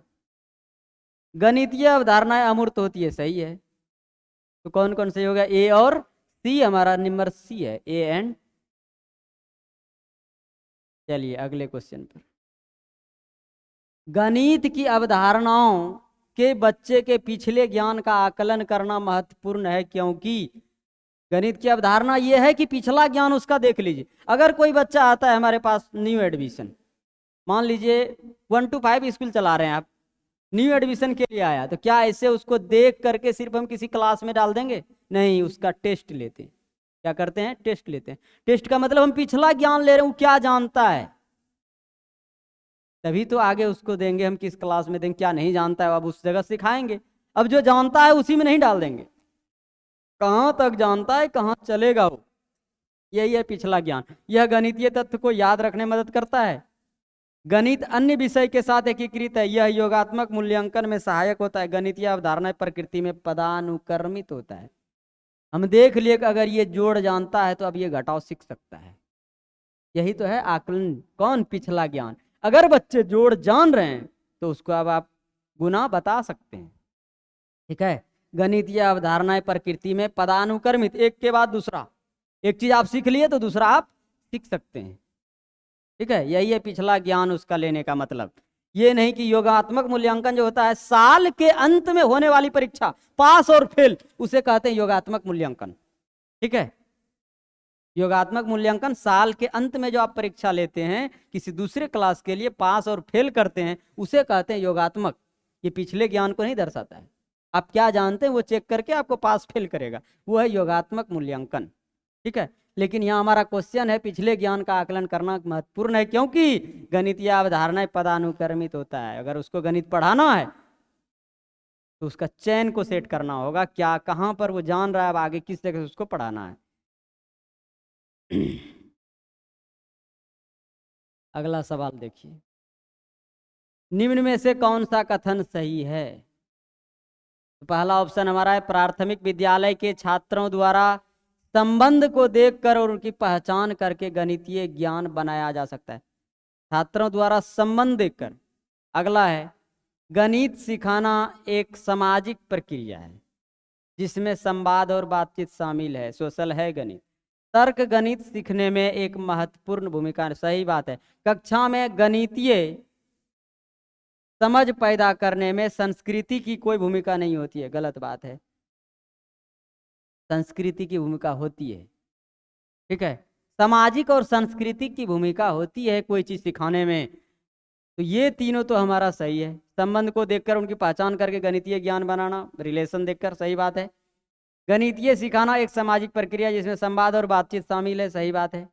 गणितीय अवधारणाएं अमूर्त होती है, सही है। तो कौन कौन सही होगा? ए और सी, हमारा नंबर सी है, ए एंड। चलिए अगले क्वेश्चन पर। गणित की अवधारणाओं के बच्चे के पिछले ज्ञान का आकलन करना महत्वपूर्ण है, क्योंकि गणित की अवधारणा यह है कि पिछला ज्ञान उसका देख लीजिए। अगर कोई बच्चा आता है हमारे पास न्यू एडमिशन, मान लीजिए 1 to 5 स्कूल चला रहे हैं आप, न्यू एडमिशन के लिए आया, तो क्या ऐसे उसको देख करके सिर्फ हम किसी क्लास में डाल देंगे? नहीं, उसका टेस्ट लेते हैं। क्या करते हैं? टेस्ट लेते हैं। टेस्ट का मतलब हम पिछला ज्ञान ले रहे हैं, क्या जानता है, तभी तो आगे उसको देंगे हम किस क्लास में देंगे। क्या नहीं जानता है अब उस जगह सिखाएंगे। अब जो जानता है उसी में नहीं डाल देंगे। कहाँ तक जानता है, कहाँ चलेगा वो, यही है पिछला ज्ञान। यह गणितीय तत्व को याद रखने में मदद करता है। गणित अन्य विषय के साथ एकीकृत है। यह योगात्मक मूल्यांकन में सहायक होता है। गणितीय अवधारणा प्रकृति में पदानुक्रमित होता है। हम देख लिए कि अगर ये जोड़ जानता है तो अब ये घटाव सीख सकता है। यही तो है आकलन। कौन? पिछला ज्ञान। अगर बच्चे जोड़ जान रहे हैं तो उसको अब आप गुना बता सकते हैं। ठीक है। गणितीय अवधारणाएं प्रकृति में पदानुक्रमित, एक के बाद दूसरा, एक चीज आप सीख लिए तो दूसरा आप सीख सकते हैं। ठीक है, यही है पिछला ज्ञान उसका लेने का मतलब। ये नहीं कि योगात्मक मूल्यांकन जो होता है साल के अंत में होने वाली परीक्षा, पास और फेल, उसे कहते हैं योगात्मक मूल्यांकन। ठीक है, योगात्मक मूल्यांकन साल के अंत में जो आप परीक्षा लेते हैं किसी दूसरे क्लास के लिए, पास और फेल करते हैं, उसे कहते हैं योगात्मक। ये पिछले ज्ञान को नहीं दर्शाता है। आप क्या जानते हैं वो चेक करके आपको पास फेल करेगा, वो है योगात्मक मूल्यांकन। ठीक है, लेकिन यहाँ हमारा क्वेश्चन है पिछले ज्ञान का आकलन करना महत्वपूर्ण है, क्योंकि गणितीय अवधारणाएं पदानुक्रमित होता है। अगर उसको गणित पढ़ाना है तो उसका चयन को सेट करना होगा, क्या कहाँ पर वो जान रहा है, अब आगे किस जगह से उसको पढ़ाना है। अगला सवाल देखिए, निम्न में से कौन सा कथन सही है? तो पहला ऑप्शन हमारा है, प्राथमिक विद्यालय के छात्रों द्वारा संबंध को देखकर और उनकी पहचान करके गणितीय ज्ञान बनाया जा सकता है। छात्रों द्वारा संबंध देखकर। अगला है, गणित सिखाना एक सामाजिक प्रक्रिया है जिसमें संवाद और बातचीत शामिल है, सोशल है गणित। तर्क गणित सीखने में एक महत्वपूर्ण भूमिका। सही बात है, कक्षा में गणितीय समझ पैदा करने में संस्कृति की कोई भूमिका नहीं होती है, गलत बात है। संस्कृति की भूमिका होती है। ठीक है, सामाजिक और सांस्कृतिक की भूमिका होती है कोई चीज सिखाने में। तो ये तीनों तो हमारा सही है। संबंध को देखकर उनकी पहचान करके गणितीय ज्ञान बनाना, रिलेशन देखकर, सही बात है। गणितीय सिखाना एक सामाजिक प्रक्रिया जिसमें संवाद और बातचीत शामिल है, सही बात है।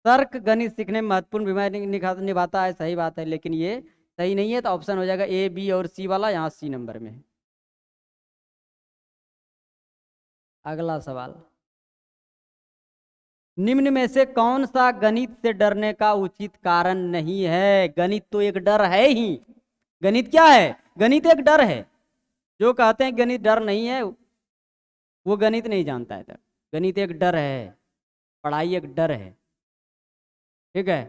तर्क गणित सीखने में महत्वपूर्ण भूमिका निभाता है, सही बात है। लेकिन ये सही नहीं है, तो ऑप्शन हो जाएगा ए, बी और सी वाला, यहाँ सी नंबर में है। अगला सवाल, निम्न में से कौन सा गणित से डरने का उचित कारण नहीं है? गणित तो एक डर है ही। गणित क्या है? गणित एक डर है। जो कहते हैं गणित डर नहीं है वो गणित नहीं जानता है। तक गणित एक डर है, पढ़ाई एक डर है। ठीक है,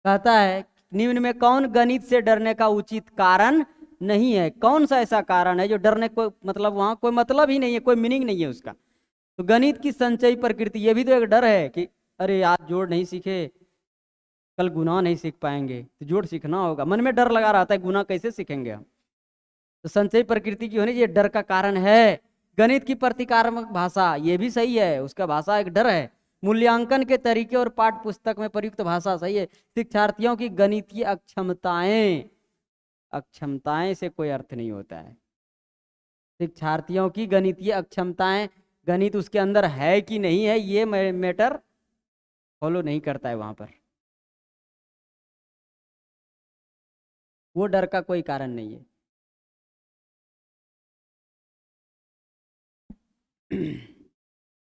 कहता है निम्न में कौन गणित से डरने का उचित कारण नहीं है? कौन सा ऐसा कारण है जो डरने को, मतलब वहां कोई मतलब ही नहीं है, कोई मीनिंग नहीं है उसका। तो गणित की संचयी प्रकृति, ये भी तो एक डर है कि अरे आज जोड़ नहीं सीखे कल गुना नहीं सीख पाएंगे, तो जोड़ सीखना होगा। मन में डर लगा रहता है, गुना कैसे सीखेंगे हम। तो संचयी प्रकृति की होनी चाहिए, डर का कारण है। गणित की प्रतिकारात्मक भाषा, ये भी सही है, उसका भाषा एक डर है। मूल्यांकन के तरीके और पाठ्य पुस्तक में प्रयुक्त भाषा, सही है। शिक्षार्थियों की गणितीय अक्षमताएं, अक्षमताएं से कोई अर्थ नहीं होता है। शिक्षार्थियों की गणितीय अक्षमताएं, गणित उसके अंदर है कि नहीं है ये मैटर फॉलो नहीं करता है वहां पर। वो डर का कोई कारण नहीं है।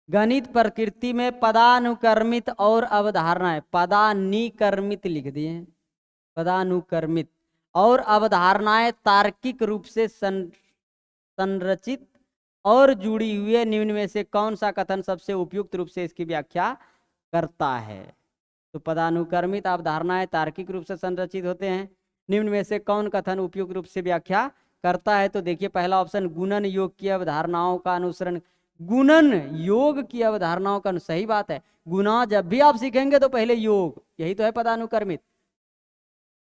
गणित प्रकृति में पदानुक्रमित और अवधारणाएं, पदानिक्रमित लिख दिए हैं, पदानुक्रमित और अवधारणाएं तार्किक रूप से संरचित और जुड़ी हुई। निम्न में से कौन सा कथन सबसे उपयुक्त रूप से इसकी व्याख्या करता है? तो पदानुक्रमित अवधारणाएं तार्किक रूप से संरचित होते हैं। निम्न में से कौन कथन उपयुक्त रूप से व्याख्या करता है? तो देखिए पहला ऑप्शन, गुणन योग की अवधारणाओं का अनुसरण। गुणन योग की अवधारणाओं का सही बात है। गुना जब भी आप सीखेंगे तो पहले योग, यही तो है पदानुक्रमित।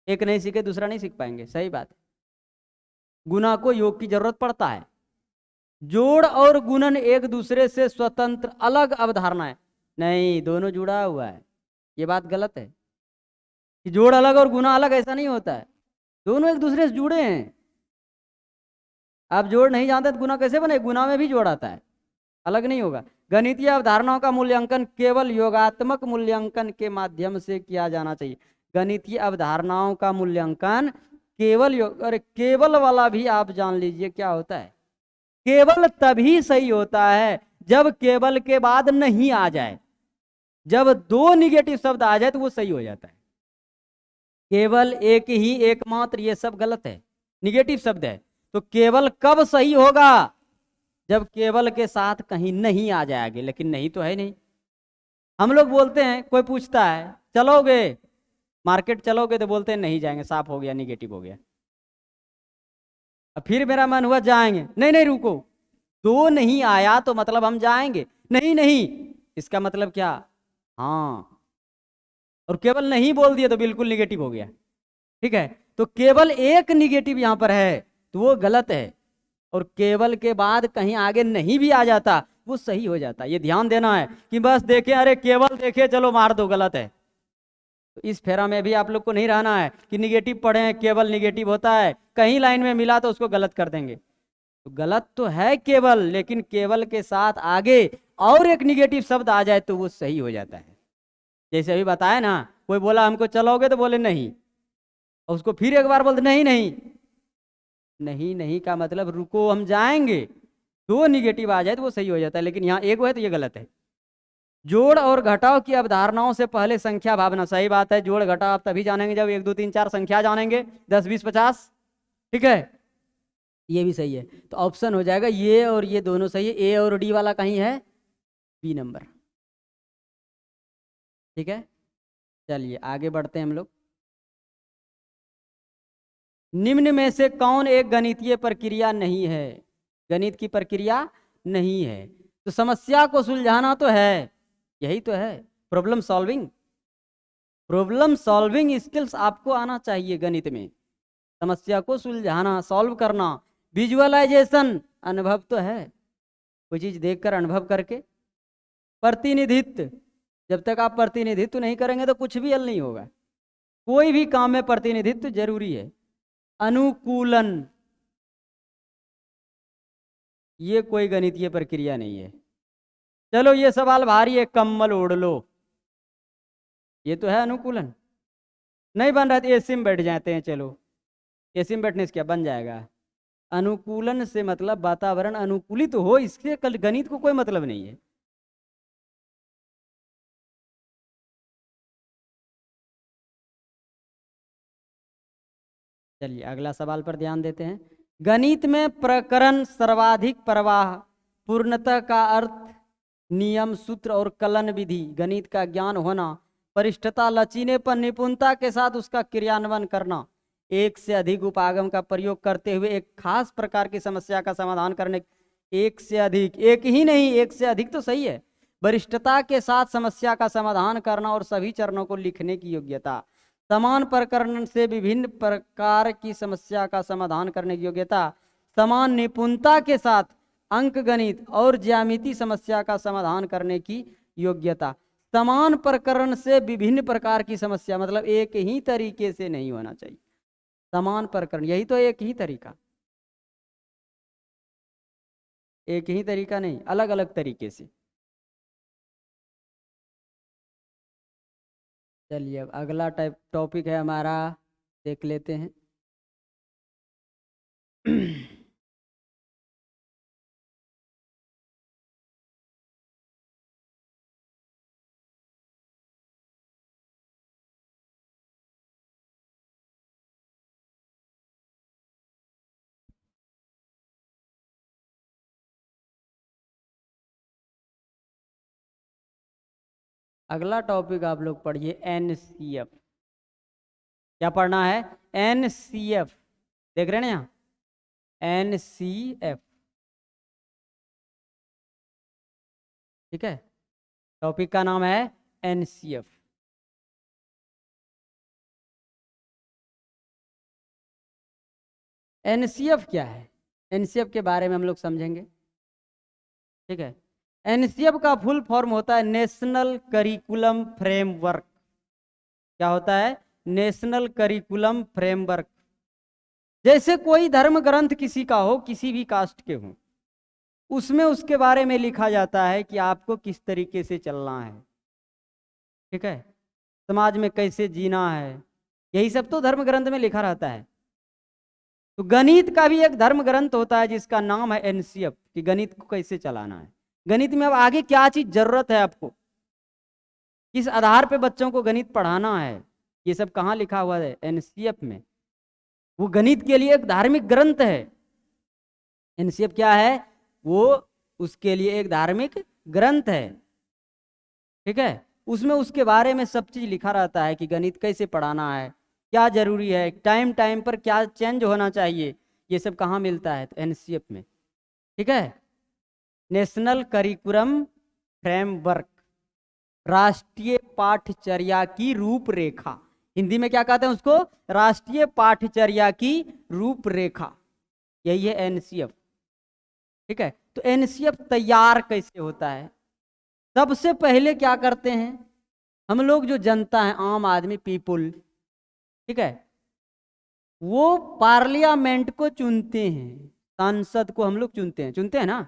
एक नहीं सीखे दूसरा नहीं सीख पाएंगे, सही बात है। गुना को योग की जरूरत पड़ता है। जोड़ और गुणन एक दूसरे से स्वतंत्र अलग अवधारणा है। नहीं, दोनों जुड़ा हुआ है। ये बात गलत है कि जोड़ अलग और गुना अलग, ऐसा नहीं होता है। दोनों एक दूसरे से जुड़े हैं। आप जोड़ नहीं जानते तो गुना कैसे बने? गुना में भी जोड़ आता है, अलग नहीं होगा। गणितीय अवधारणाओं का मूल्यांकन केवल योगात्मक मूल्यांकन के माध्यम से किया जाना चाहिए। गणितीय अवधारणाओं का मूल्यांकन केवल योग, अरे केवल वाला भी आप जान लीजिए क्या होता है। केवल तभी सही होता है जब केवल के बाद नहीं आ जाए। जब दो निगेटिव शब्द आ जाए तो वो सही हो जाता है। केवल, एक ही, एकमात्र, ये सब गलत है, निगेटिव शब्द है। तो केवल कब सही होगा? जब केवल के साथ कहीं नहीं आ जाएगा, लेकिन नहीं तो है नहीं। हम लोग बोलते हैं, कोई पूछता है चलोगे मार्केट, चलोगे, तो बोलते हैं नहीं जाएंगे, साफ हो गया, निगेटिव हो गया। अब फिर मेरा मन हुआ जाएंगे, नहीं नहीं रुको, दो नहीं आया तो मतलब हम जाएंगे, नहीं नहीं, इसका मतलब क्या? हाँ, और केवल नहीं बोल दिया तो बिल्कुल निगेटिव हो गया। ठीक है, तो केवल एक निगेटिव यहां पर है तो वो गलत है, और केवल के बाद कहीं आगे नहीं भी आ जाता वो सही हो जाता। ये ध्यान देना है कि बस देखे, अरे केवल देखे चलो मार दो, गलत है। तो इस फेरा में भी आप लोग को नहीं रहना है कि निगेटिव पढ़े, केवल निगेटिव होता है, कहीं लाइन में मिला तो उसको गलत कर देंगे। तो गलत तो है केवल, लेकिन केवल के साथ आगे और एक निगेटिव शब्द आ जाए तो वो सही हो जाता है। जैसे अभी बताया ना, कोई बोला हमको चलोगे तो बोले नहीं, और उसको फिर एक बार बोलते नहीं नहीं, नहीं नहीं का मतलब रुको हम जाएंगे। दो निगेटिव आ जाए तो वो सही हो जाता है, लेकिन यहाँ एक है तो ये गलत है। जोड़ और घटाव की अवधारणाओं से पहले संख्या भावना, सही बात है। जोड़ घटाव आप तभी जानेंगे जब 1 2 3 4 संख्या जानेंगे, 10 20 50। ठीक है, ये भी सही है। तो ऑप्शन हो जाएगा ये, और ये दोनों सही है। ए और डी वाला कहीं है? B number. ठीक है, चलिए आगे बढ़ते हैं हम लोग। निम्न में से कौन एक गणितीय प्रक्रिया नहीं है? गणित की प्रक्रिया नहीं है। तो समस्या को सुलझाना तो है, यही तो है problem solving. Problem solving skills आपको आना चाहिए गणित में। समस्या को सुलझाना, सॉल्व करना, विजुअलाइजेशन, अनुभव तो है, कोई चीज देखकर अनुभव करके। प्रतिनिधित्व, जब तक आप प्रतिनिधित्व नहीं करेंगे तो कुछ भी हल नहीं होगा। कोई भी काम में प्रतिनिधित्व जरूरी है। अनुकूलन, ये कोई गणितीय प्रक्रिया नहीं है। चलो ये सवाल भारी है, कम्बल ओढ़ लो, ये तो है अनुकूलन। नहीं बन रहा तो एसी में बैठ जाते हैं, चलो एसी में बैठने से क्या बन जाएगा? अनुकूलन से मतलब वातावरण अनुकूलित हो, इससे कल गणित को कोई मतलब नहीं है। चलिए अगला सवाल पर ध्यान देते हैं। गणित में प्रकरण, सर्वाधिक प्रवाह, पूर्णतः का अर्थ, नियम, सूत्र और कलन विधि, गणित का ज्ञान होना, परिष्ठता, लचीलेपन, निपुणता के साथ उसका क्रियान्वयन करना, एक से अधिक उपागम का प्रयोग करते हुए एक खास प्रकार की समस्या का समाधान करने। एक से अधिक, एक ही नहीं, एक से अधिक तो सही है। वरिष्ठता के साथ समस्या का समाधान करना और सभी चरणों को लिखने की योग्यता, समान प्रकरण से विभिन्न प्रकार की समस्या का समाधान करने की योग्यता, समान निपुणता के साथ अंक गणित और ज्यामिति समस्या का समाधान करने की योग्यता। समान प्रकरण से विभिन्न प्रकार की समस्या मतलब एक ही तरीके से नहीं होना चाहिए। समान प्रकरण, यही तो एक ही तरीका, एक ही तरीका नहीं, अलग अलग तरीके से। चलिए अब अगला टाइप टॉपिक है हमारा, देख लेते हैं। अगला टॉपिक आप लोग पढ़िए एनसीएफ। क्या पढ़ना है? एनसीएफ। देख रहे हैं ना यहाँ, एनसीएफ। ठीक है, टॉपिक का नाम है एनसीएफ। एनसीएफ क्या है? एनसीएफ के बारे में हम लोग समझेंगे। ठीक है, एनसीएफ का फुल फॉर्म होता है नेशनल करिकुलम फ्रेमवर्क। क्या होता है? National curriculum framework. जैसे कोई धर्म ग्रंथ किसी का हो, किसी भी कास्ट के हो, उसमें उसके बारे में लिखा जाता है कि आपको किस तरीके से चलना है। ठीक है, समाज में कैसे जीना है, यही सब तो धर्म ग्रंथ में लिखा रहता है। तो गणित का भी एक धर्म ग्रंथ होता है जिसका नाम है एनसीएफ, कि गणित को कैसे चलाना है। गणित में अब आगे क्या चीज जरूरत है आपको, किस आधार पे बच्चों को गणित पढ़ाना है, ये सब कहाँ लिखा हुआ है? एनसीएफ में। वो गणित के लिए एक धार्मिक ग्रंथ है। एनसीएफ क्या है? वो उसके लिए एक धार्मिक ग्रंथ है। ठीक है, उसमें उसके बारे में सब चीज लिखा रहता है कि गणित कैसे पढ़ाना है, क्या जरूरी है, टाइम टाइम पर क्या चेंज होना चाहिए, ये सब कहाँ मिलता है? तो एनसीएफ में। ठीक है, नेशनल करिकुलम फ्रेमवर्क, राष्ट्रीय पाठ्यचर्या की रूपरेखा। हिंदी में क्या कहते हैं उसको? राष्ट्रीय पाठ्यचर्या की रूपरेखा। यही है एनसीएफ। ठीक है, तो एनसीएफ तैयार कैसे होता है? सबसे पहले क्या करते हैं हम लोग, जो जनता है, आम आदमी, पीपुल, ठीक है, वो पार्लियामेंट को चुनते हैं, सांसद को हम लोग चुनते हैं ना।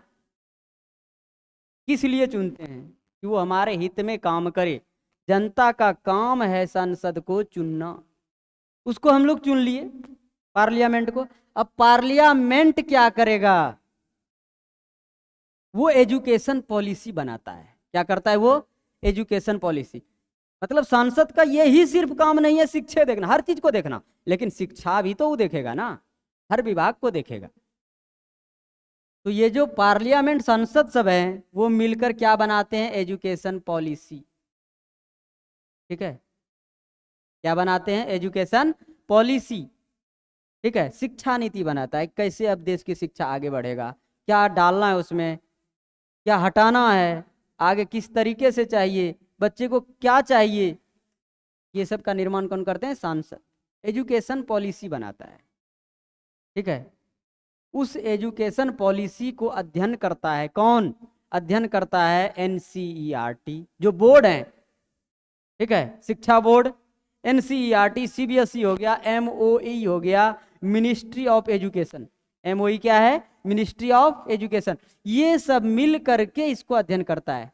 किस लिए चुनते हैं? कि वो हमारे हित में काम करे। जनता का काम है सांसद को चुनना। उसको हम लोग चुन लिए, पार्लियामेंट को। अब पार्लियामेंट क्या करेगा? वो एजुकेशन पॉलिसी बनाता है। क्या करता है वो? Education policy. मतलब सांसद का ये ही सिर्फ काम नहीं है शिक्षा देखना, हर चीज को देखना, लेकिन शिक्षा भी तो वो देखेगा ना, हर विभाग को देखेगा। तो ये जो पार्लियामेंट, संसद सब है, वो मिलकर क्या बनाते हैं? Education policy. ठीक है, क्या बनाते हैं? Education policy. ठीक है, शिक्षा नीति बनाता है, कैसे अब देश की शिक्षा आगे बढ़ेगा, क्या डालना है उसमें, क्या हटाना है, आगे किस तरीके से चाहिए, बच्चे को क्या चाहिए, ये सब का निर्माण कौन करते हैं? सांसद। एजुकेशन पॉलिसी बनाता है। ठीक है, उस एजुकेशन पॉलिसी को अध्ययन करता है कौन? अध्ययन करता है एनसीईआरटी, जो बोर्ड है। ठीक है, शिक्षा बोर्ड, एनसीईआरटी, सीबीएसई हो गया, एमओई हो गया, मिनिस्ट्री ऑफ एजुकेशन। एमओई क्या है? Ministry of education. ये सब मिल करके इसको अध्ययन करता है,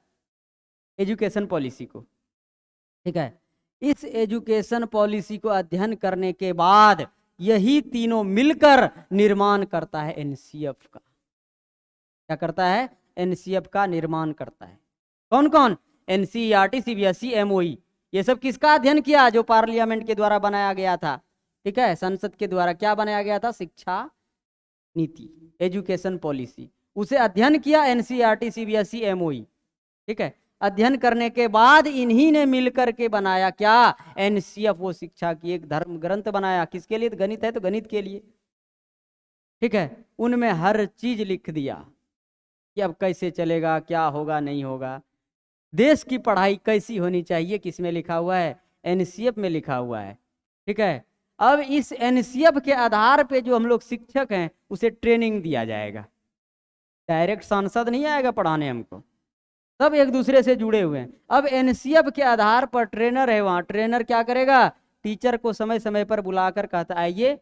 एजुकेशन पॉलिसी को। ठीक है, इस एजुकेशन पॉलिसी को अध्ययन करने के बाद यही तीनों मिलकर निर्माण करता है एनसीएफ का। क्या करता है? एनसीएफ का निर्माण करता है। कौन कौन? NCERT, CBSE, MoE. ये सब किसका अध्ययन किया? जो पार्लियामेंट के द्वारा बनाया गया था। ठीक है, संसद के द्वारा क्या बनाया गया था? शिक्षा नीति, एजुकेशन पॉलिसी। उसे अध्ययन किया एनसीईआरटी, सीबीएसई, एमओई। ठीक है, अध्ययन करने के बाद इन्हीं ने मिलकर के बनाया क्या? एनसीएफ। वो शिक्षा की एक धर्म ग्रंथ बनाया। किसके लिए? गणित है तो गणित के लिए। ठीक है, उनमें हर चीज लिख दिया कि अब कैसे चलेगा, क्या होगा, नहीं होगा, देश की पढ़ाई कैसी होनी चाहिए, किसमें लिखा हुआ है? एनसीएफ में लिखा हुआ है। ठीक है, अब इस एनसीएफ के आधार पे जो हम लोग शिक्षक हैं उसे ट्रेनिंग दिया जाएगा। डायरेक्ट सांसद नहीं आएगा पढ़ाने हमको, सब एक दूसरे से जुड़े हुए हैं। अब एनसीएफ के आधार पर ट्रेनर है, वहां ट्रेनर क्या करेगा? टीचर को समय समय पर बुलाकर कहता आइए,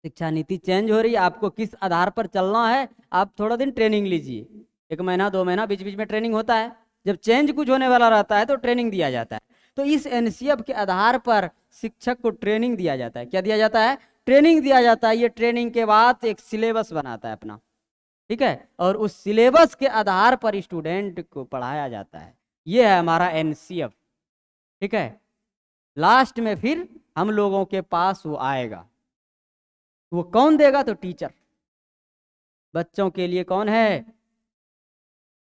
शिक्षा नीति चेंज हो रही है, आपको किस आधार पर चलना है, आप थोड़ा दिन ट्रेनिंग लीजिए। 1 महीना 2 महीना बीच बीच में ट्रेनिंग होता है। जब चेंज कुछ होने वाला रहता है तो ट्रेनिंग दिया जाता है। तो इस एनसीएफ के आधार पर शिक्षक को ट्रेनिंग दिया जाता है। क्या दिया जाता है? ट्रेनिंग दिया जाता है। ये ट्रेनिंग के बाद एक सिलेबस बनाता है अपना। ठीक है, और उस सिलेबस के आधार पर स्टूडेंट को पढ़ाया जाता है। ये है हमारा एनसीएफ। ठीक है, लास्ट में फिर हम लोगों के पास वो आएगा। वो कौन देगा? तो टीचर। बच्चों के लिए कौन है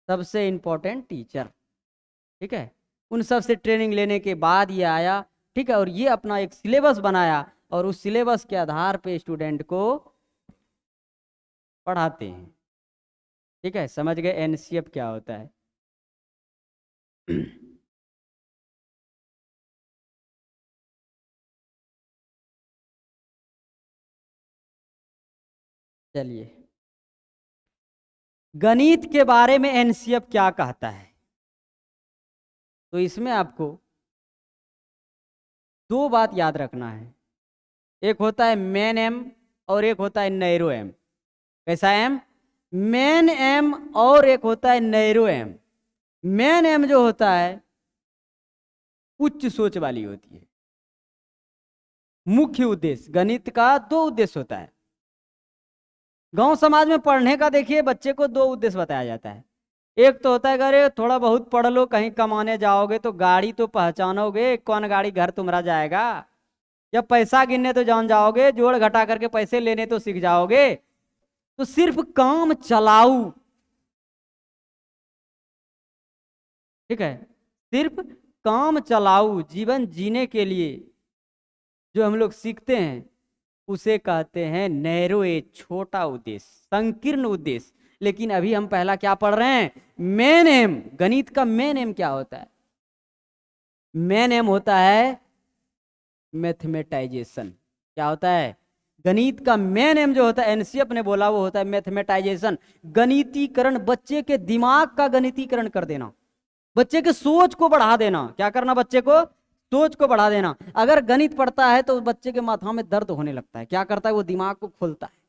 सबसे इंपॉर्टेंट? टीचर। ठीक है, उन सब से ट्रेनिंग लेने के बाद ये आया, ठीक है, और ये अपना एक सिलेबस बनाया और उस सिलेबस के आधार पे स्टूडेंट को पढ़ाते हैं। ठीक है, समझ गए एनसीएफ क्या होता है। चलिए, गणित के बारे में एनसीएफ क्या कहता है, तो इसमें आपको दो बात याद रखना है। एक होता है मेन एम और एक होता है नैरो एम। कैसा एम? मेन एम और एक होता है नैरो एम। मेन एम जो होता है उच्च सोच वाली होती है। मुख्य उद्देश्य, गणित का दो उद्देश्य होता है। गांव समाज में पढ़ने का देखिए बच्चे को दो उद्देश्य बताया जाता है। एक तो होता है अरे थोड़ा बहुत पढ़ लो, कहीं कमाने जाओगे तो गाड़ी तो पहचानोगे, कौन गाड़ी घर तुम्हारा जाएगा। जब पैसा गिनने तो जान जाओगे, जोड़ घटा करके पैसे लेने तो सीख जाओगे। तो सिर्फ काम चलाऊ, ठीक है, सिर्फ काम चलाऊ जीवन जीने के लिए जो हम लोग सीखते हैं उसे कहते हैं नैरो एज, छोटा उद्देश्य, संकीर्ण उद्देश्य। लेकिन अभी हम पहला क्या पढ़ रहे हैं? Main M. गणित का मेन एम क्या होता है? मेन एम होता है मैथमेटाइजेशन। क्या होता है? गणित का मेन एम जो होता है, एनसीएफ ने बोला, वो होता है मैथमेटाइजेशन, गणितीकरण, बच्चे के दिमाग का गणितीकरण कर देना, बच्चे के सोच को बढ़ा देना। क्या करना? बच्चे को सोच को बढ़ा देना। अगर गणित पढ़ता है तो बच्चे के माथा में दर्द होने लगता है। क्या करता है? वो दिमाग को खोलता है।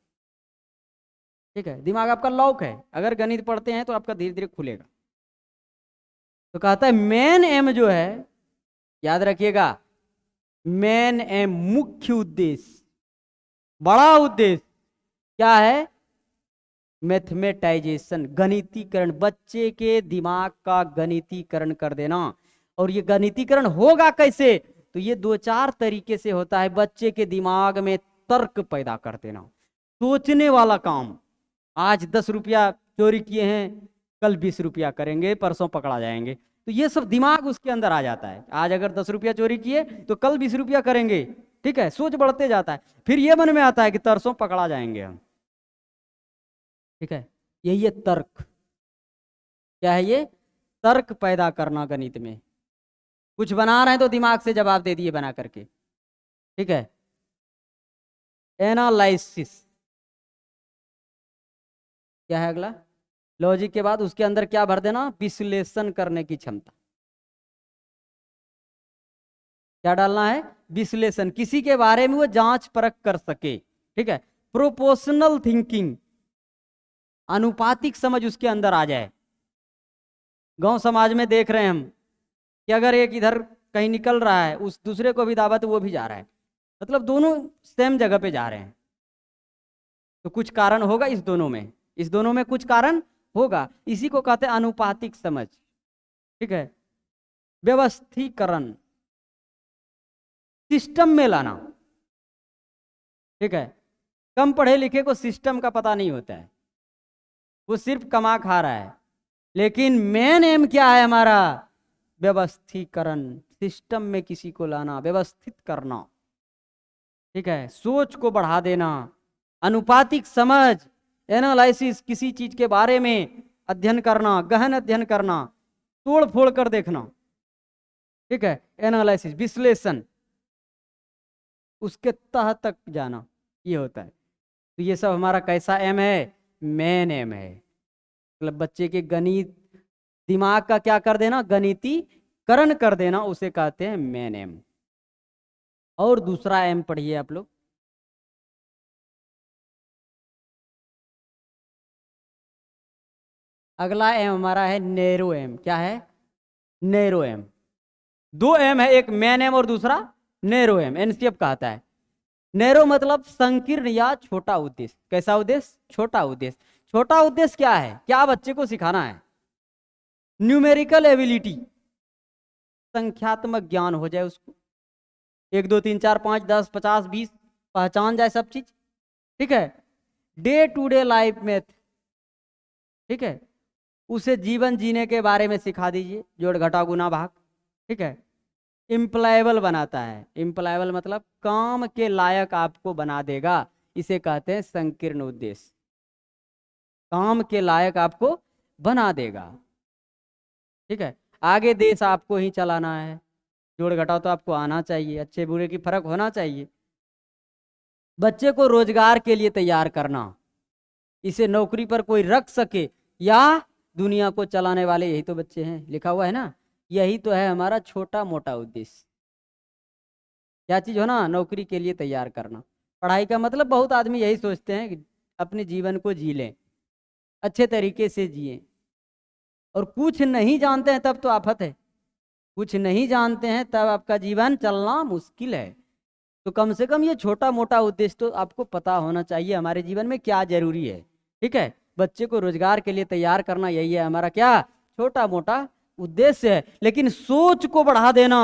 ठीक है, दिमाग आपका लॉक है, अगर गणित पढ़ते हैं तो आपका धीरे धीरे खुलेगा। तो कहता है मेन एम जो है, याद रखिएगा, मेन एम, मुख्य उद्देश्य, बड़ा उद्देश्य क्या है? मैथमेटाइजेशन, गणितीकरण, बच्चे के दिमाग का गणितीकरण कर देना। और ये गणितीकरण होगा कैसे? तो ये दो चार तरीके से होता है। बच्चे के दिमाग में तर्क पैदा कर देना, सोचने वाला काम। आज 10 रुपया चोरी किए हैं, कल 20 रुपया करेंगे, परसों पकड़ा जाएंगे। तो ये सब दिमाग उसके अंदर आ जाता है। आज अगर 10 रुपया चोरी किए तो कल 20 रुपया करेंगे। ठीक है, सोच बढ़ते जाता है। फिर ये मन में आता है कि परसों पकड़ा जाएंगे हम। ठीक है, यही है तर्क। क्या है ये? तर्क पैदा करना गणित में। कुछ बना रहे हैं तो दिमाग से जवाब दे दिए बना करके। ठीक है, एनालिसिस। क्या है अगला? लॉजिक के बाद उसके अंदर क्या भर देना? विश्लेषण करने की क्षमता। क्या डालना है? विश्लेषण, किसी के बारे में वो जांच परख कर सके। ठीक है, प्रोपोर्शनल थिंकिंग, अनुपातिक समझ उसके अंदर आ जाए। गांव समाज में देख रहे हैं हम कि अगर एक इधर कहीं निकल रहा है, उस दूसरे को भी दावत, वो भी जा रहा है, मतलब दोनों सेम जगह पे जा रहे हैं। तो कुछ कारण होगा इस दोनों में, इस दोनों में कुछ कारण होगा। इसी को कहते हैं अनुपातिक समझ। ठीक है, व्यवस्थीकरण, सिस्टम में लाना। ठीक है, कम पढ़े लिखे को सिस्टम का पता नहीं होता है, वो सिर्फ कमा खा रहा है। लेकिन मेन एम क्या है हमारा? व्यवस्थीकरण, सिस्टम में किसी को लाना, व्यवस्थित करना। ठीक है, सोच को बढ़ा देना, अनुपातिक समझ, एनालिसिस, किसी चीज के बारे में अध्ययन करना, गहन अध्ययन करना, तोड़ फोड़ कर देखना। ठीक है, एनालिसिस, विश्लेषण, उसके तह तक जाना, ये होता है। तो ये सब हमारा कैसा एम है? मेन एम है। मतलब बच्चे के गणित, दिमाग का क्या कर देना? गणितीकरण कर देना, उसे कहते हैं मेन एम। और दूसरा एम पढ़िए आप लोग। अगला एम हमारा है नैरो एम। क्या है? Narrow M. दो एम है, एक मेन एम और दूसरा नैरो एम। एनसीएफ कहता है नैरो मतलब संकीर्ण या छोटा उद्देश्य। कैसा उद्देश्य? छोटा उद्देश्य। छोटा उद्देश्य क्या है? क्या बच्चे को सिखाना है? न्यूमेरिकल एबिलिटी, संख्यात्मक ज्ञान हो जाए उसको, 1 2 3 4 5 10 50 20 पहचान जाए सब चीज। ठीक है, डे टू डे लाइफ में, ठीक है, उसे जीवन जीने के बारे में सिखा दीजिए, जोड़ घटा गुना भाग। ठीक है। इम्प्लॉयबल बनाता है, इम्प्लॉयबल मतलब काम के लायक आपको बना देगा, इसे कहते हैं संकीर्ण उद्देश्य। काम के लायक आपको बना देगा, ठीक है। आगे देश आपको ही चलाना है, जोड़ घटाव तो आपको आना चाहिए, अच्छे बुरे की फर्क होना चाहिए। बच्चे को रोजगार के लिए तैयार करना, इसे नौकरी पर कोई रख सके या दुनिया को चलाने वाले यही तो बच्चे हैं, लिखा हुआ है ना। यही तो है हमारा छोटा मोटा उद्देश्य। क्या चीज हो ना, नौकरी के लिए तैयार करना। पढ़ाई का मतलब बहुत आदमी यही सोचते हैं कि अपने जीवन को जी लें, अच्छे तरीके से जिए, और कुछ नहीं जानते हैं तब तो आफत है। कुछ नहीं जानते हैं तब आपका जीवन चलना मुश्किल है। तो कम से कम ये छोटा मोटा उद्देश्य तो आपको पता होना चाहिए, हमारे जीवन में क्या जरूरी है, ठीक है। बच्चे को रोजगार के लिए तैयार करना, यही है हमारा क्या छोटा मोटा उद्देश्य है। लेकिन सोच को बढ़ा देना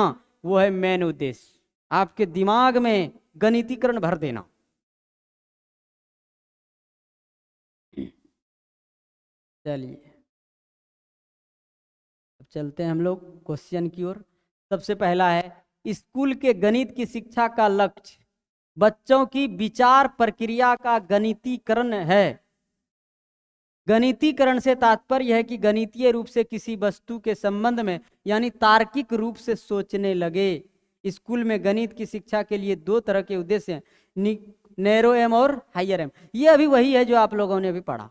वो है मेन उद्देश्य, आपके दिमाग में गणितीकरण भर देना। चलिए अब चलते हैं हम लोग क्वेश्चन की ओर। सबसे पहला है, स्कूल के गणित की शिक्षा का लक्ष्य बच्चों की विचार प्रक्रिया का गणितीकरण है। गणितीकरण से तात्पर्य है कि गणितीय रूप से किसी वस्तु के संबंध में यानी तार्किक रूप से सोचने लगे। स्कूल में गणित की शिक्षा के लिए दो तरह के उद्देश्य हैं, नैरो एम और हायर एम। ये अभी वही है जो आप लोगों ने अभी पढ़ा,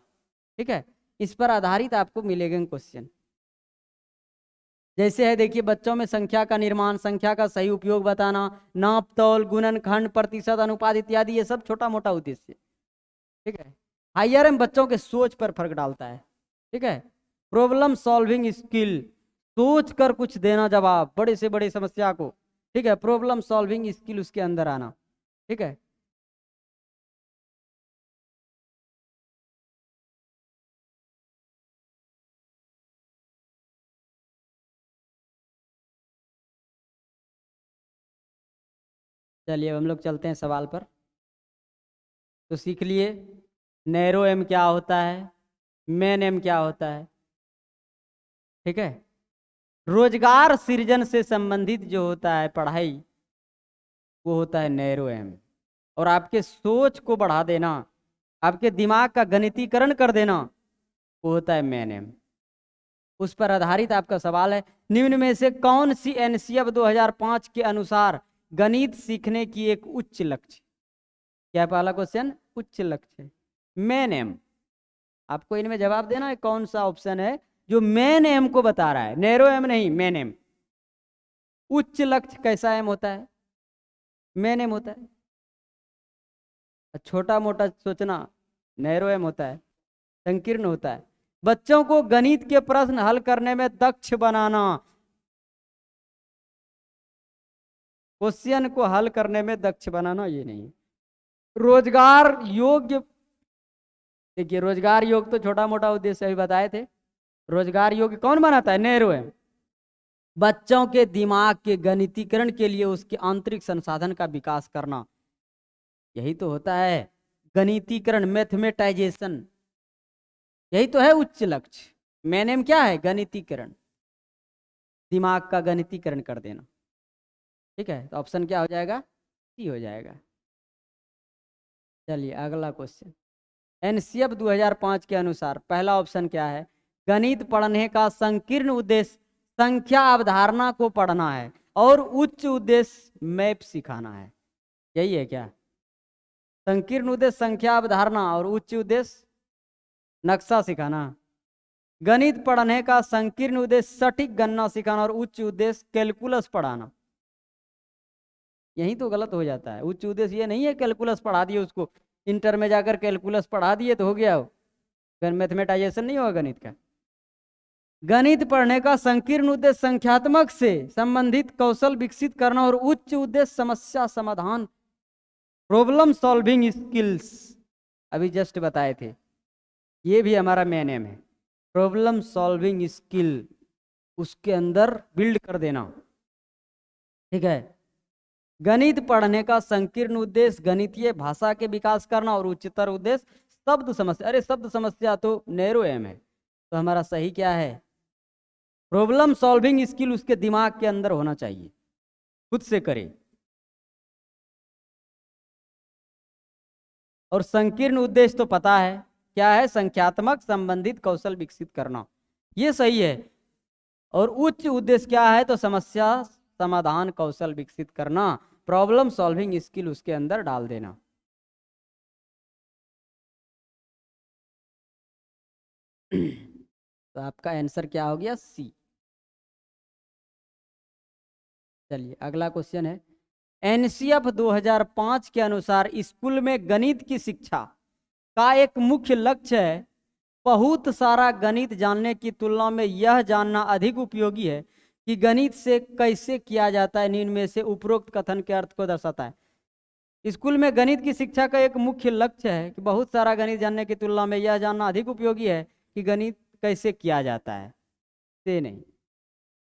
ठीक है। इस पर आधारित आपको मिलेगा क्वेश्चन। जैसे है देखिए, बच्चों में संख्या का निर्माण, संख्या का सही उपयोग बताना, नाप तौल, गुणन, खंड, प्रतिशत, अनुपात इत्यादि, ये सब छोटा मोटा उद्देश्य, ठीक है। हायर एम बच्चों के सोच पर फर्क डालता है, ठीक है। प्रॉब्लम सॉल्विंग स्किल, सोच कर कुछ देना जवाब बड़े से बड़े समस्या को, ठीक है। प्रॉब्लम सॉल्विंग स्किल उसके अंदर आना, ठीक है। चलिए अब हम लोग चलते हैं सवाल पर। तो सीख लिए नैरो एम क्या होता है, मेन एम क्या होता है, ठीक है। रोजगार सृजन से संबंधित जो होता है पढ़ाई, वो होता है नैरो एम। और आपके सोच को बढ़ा देना, आपके दिमाग का गणितीकरण कर देना, वो होता है मेन एम। उस पर आधारित आपका सवाल है, निम्न में से कौन सी एनसीएफ 2005 के अनुसार गणित सीखने की एक उच्च लक्ष्य। क्या पहला क्वेश्चन, उच्च लक्ष्य मेन एम। आपको इनमें जवाब देना है कौन सा ऑप्शन है जो मेन एम को बता रहा है, नैरो एम नहीं, मेन एम। उच्च लक्ष्य कैसा एम होता है, मेन एम होता है। छोटा मोटा सोचना नैरो एम होता है, संकीर्ण होता है। बच्चों को गणित के प्रश्न हल करने में दक्ष बनाना, क्वेश्चन को हल करने में दक्ष बनाना, ये नहीं। रोजगार योग्य, देखिए रोजगार योग तो छोटा मोटा उद्देश्य अभी बताए थे। रोजगार योग्य कौन बनाता है, नैरो एम। बच्चों के दिमाग के गणितीकरण के लिए उसके आंतरिक संसाधन का विकास करना, यही तो होता है गणितीकरण, मैथमेटाइजेशन। यही तो है उच्च लक्ष्य। मेन एम क्या है, गणितीकरण, दिमाग का गणितीकरण कर देना, ठीक है। तो ऑप्शन क्या हो जाएगा, सी हो जाएगा। चलिए अगला क्वेश्चन, एनसीएफ 2005 के अनुसार पहला ऑप्शन क्या है, गणित पढ़ने का संकीर्ण उद्देश्य संख्या अवधारणा को पढ़ना है और उच्च उद्देश्य मैप सिखाना है। यही है क्या, संकीर्ण उद्देश्य संख्या अवधारणा और उच्च उद्देश्य नक्शा सिखाना। गणित पढ़ने का संकीर्ण उद्देश्य सटीक गणना सिखाना और उच्च उद्देश्य कैलकुलस पढ़ाना। यही तो गलत हो जाता है। उच्च उद्देश्य ये नहीं है कैलकुलस पढ़ा दिए उसको, इंटर में जाकर कैलकुलस पढ़ा दिए तो हो गया हो, मैथमेटाइजेशन नहीं होगा गणित का। गणित पढ़ने का संकीर्ण उद्देश्य संख्यात्मक से संबंधित कौशल विकसित करना और उच्च उद्देश्य समस्या समाधान, प्रॉब्लम सॉल्विंग स्किल्स, अभी जस्ट बताए थे, ये भी हमारा मेन एम है। प्रॉब्लम सॉल्विंग स्किल उसके अंदर बिल्ड कर देना, ठीक है। गणित पढ़ने का संकीर्ण उद्देश्य गणितीय भाषा के विकास करना और उच्चतर उद्देश्य शब्द समस्या। अरे शब्द समस्या तो नैरो एम है, तो हमारा सही क्या है, प्रॉब्लम सॉल्विंग स्किल उसके दिमाग के अंदर होना चाहिए, खुद से करे। और संकीर्ण उद्देश्य तो पता है क्या है, संख्यात्मक संबंधित कौशल विकसित करना, ये सही है। और उच्च उद्देश्य क्या है, तो समस्या समाधान कौशल विकसित करना, प्रॉब्लम सॉल्विंग स्किल उसके अंदर डाल देना। तो आपका आंसर क्या हो गया, सी। चलिए अगला क्वेश्चन है, एनसीएफ 2005 के अनुसार स्कूल में गणित की शिक्षा का एक मुख्य लक्ष्य है, बहुत सारा गणित जानने की तुलना में यह जानना अधिक उपयोगी है कि गणित से कैसे किया जाता है, निम्न में से उपरोक्त कथन के अर्थ को दर्शाता है। स्कूल में गणित की शिक्षा का एक मुख्य लक्ष्य है कि बहुत सारा गणित जानने की तुलना में यह जानना अधिक उपयोगी है कि गणित कैसे किया जाता है, से नहीं।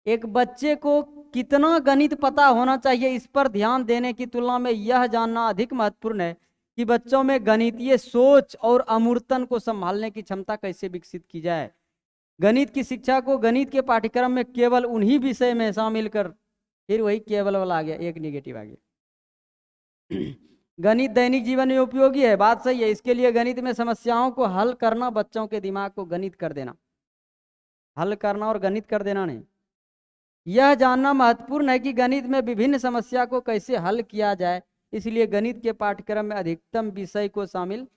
एक बच्चे को कितना गणित पता होना चाहिए, इस पर ध्यान देने की तुलना में यह जानना अधिक महत्वपूर्ण है कि बच्चों में गणितीय सोच और अमूर्तन को संभालने की क्षमता कैसे विकसित की जाए। गणित की शिक्षा को गणित के पाठ्यक्रम में केवल उन्हीं विषय में शामिल कर, फिर वही केवल वाला आ गया, एक निगेटिव आ गया। गणित दैनिक जीवन में उपयोगी है, बात सही है। इसके लिए गणित में समस्याओं को हल करना, बच्चों के दिमाग को गणित कर देना, हल करना और गणित कर देना नहीं। यह जानना महत्वपूर्ण है कि गणित में विभिन्न समस्या को कैसे हल किया जाए, इसलिए गणित के पाठ्यक्रम में अधिकतम विषय को शामिल,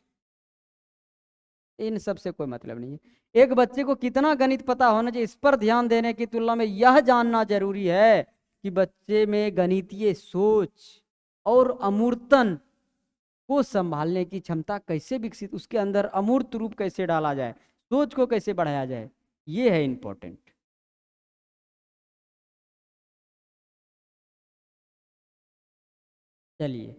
इन सब से कोई मतलब नहीं है। एक बच्चे को कितना गणित पता होना चाहिए, इस पर ध्यान देने की तुलना में यह जानना जरूरी है कि बच्चे में गणितीय सोच और अमूर्तन को संभालने की क्षमता कैसे विकसित, उसके अंदर अमूर्त रूप कैसे डाला जाए, सोच को कैसे बढ़ाया जाए, ये है इंपॉर्टेंट। चलिए,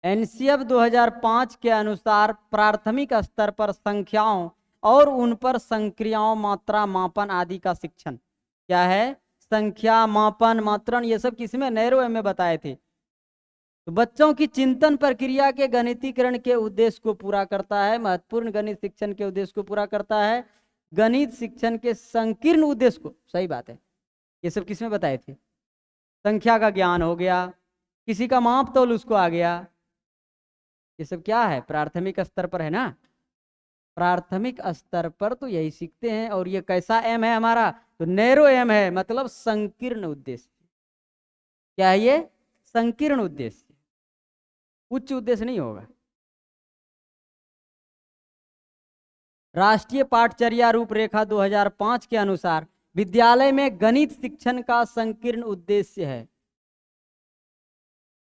एनसीएफ 2005 के अनुसार प्राथमिक स्तर पर संख्याओं और उन पर संक्रियाओं, मात्रा, मापन आदि का शिक्षण क्या है, संख्या, मापन, मात्रण, ये सब किसमें, नैरो में बताए थे। तो बच्चों की चिंतन प्रक्रिया के गणितीकरण के उद्देश्य को पूरा करता है, महत्वपूर्ण गणित शिक्षण के उद्देश्य को पूरा करता है, गणित शिक्षण के संकीर्ण उद्देश्य को, सही बात है, ये सब किसमें बताए थे, संख्या का ज्ञान हो गया, किसी का माप तोल उसको आ गया, ये सब क्या है, प्राथमिक स्तर पर है ना। प्राथमिक स्तर पर तो यही सीखते हैं। और ये कैसा एम है हमारा, तो नैरो एम है, मतलब संकीर्ण उद्देश्य। क्या है ये, संकीर्ण उद्देश्य, उच्च उद्देश्य नहीं होगा। राष्ट्रीय पाठचर्या रूपरेखा 2005 के अनुसार विद्यालय में गणित शिक्षण का संकीर्ण उद्देश्य है।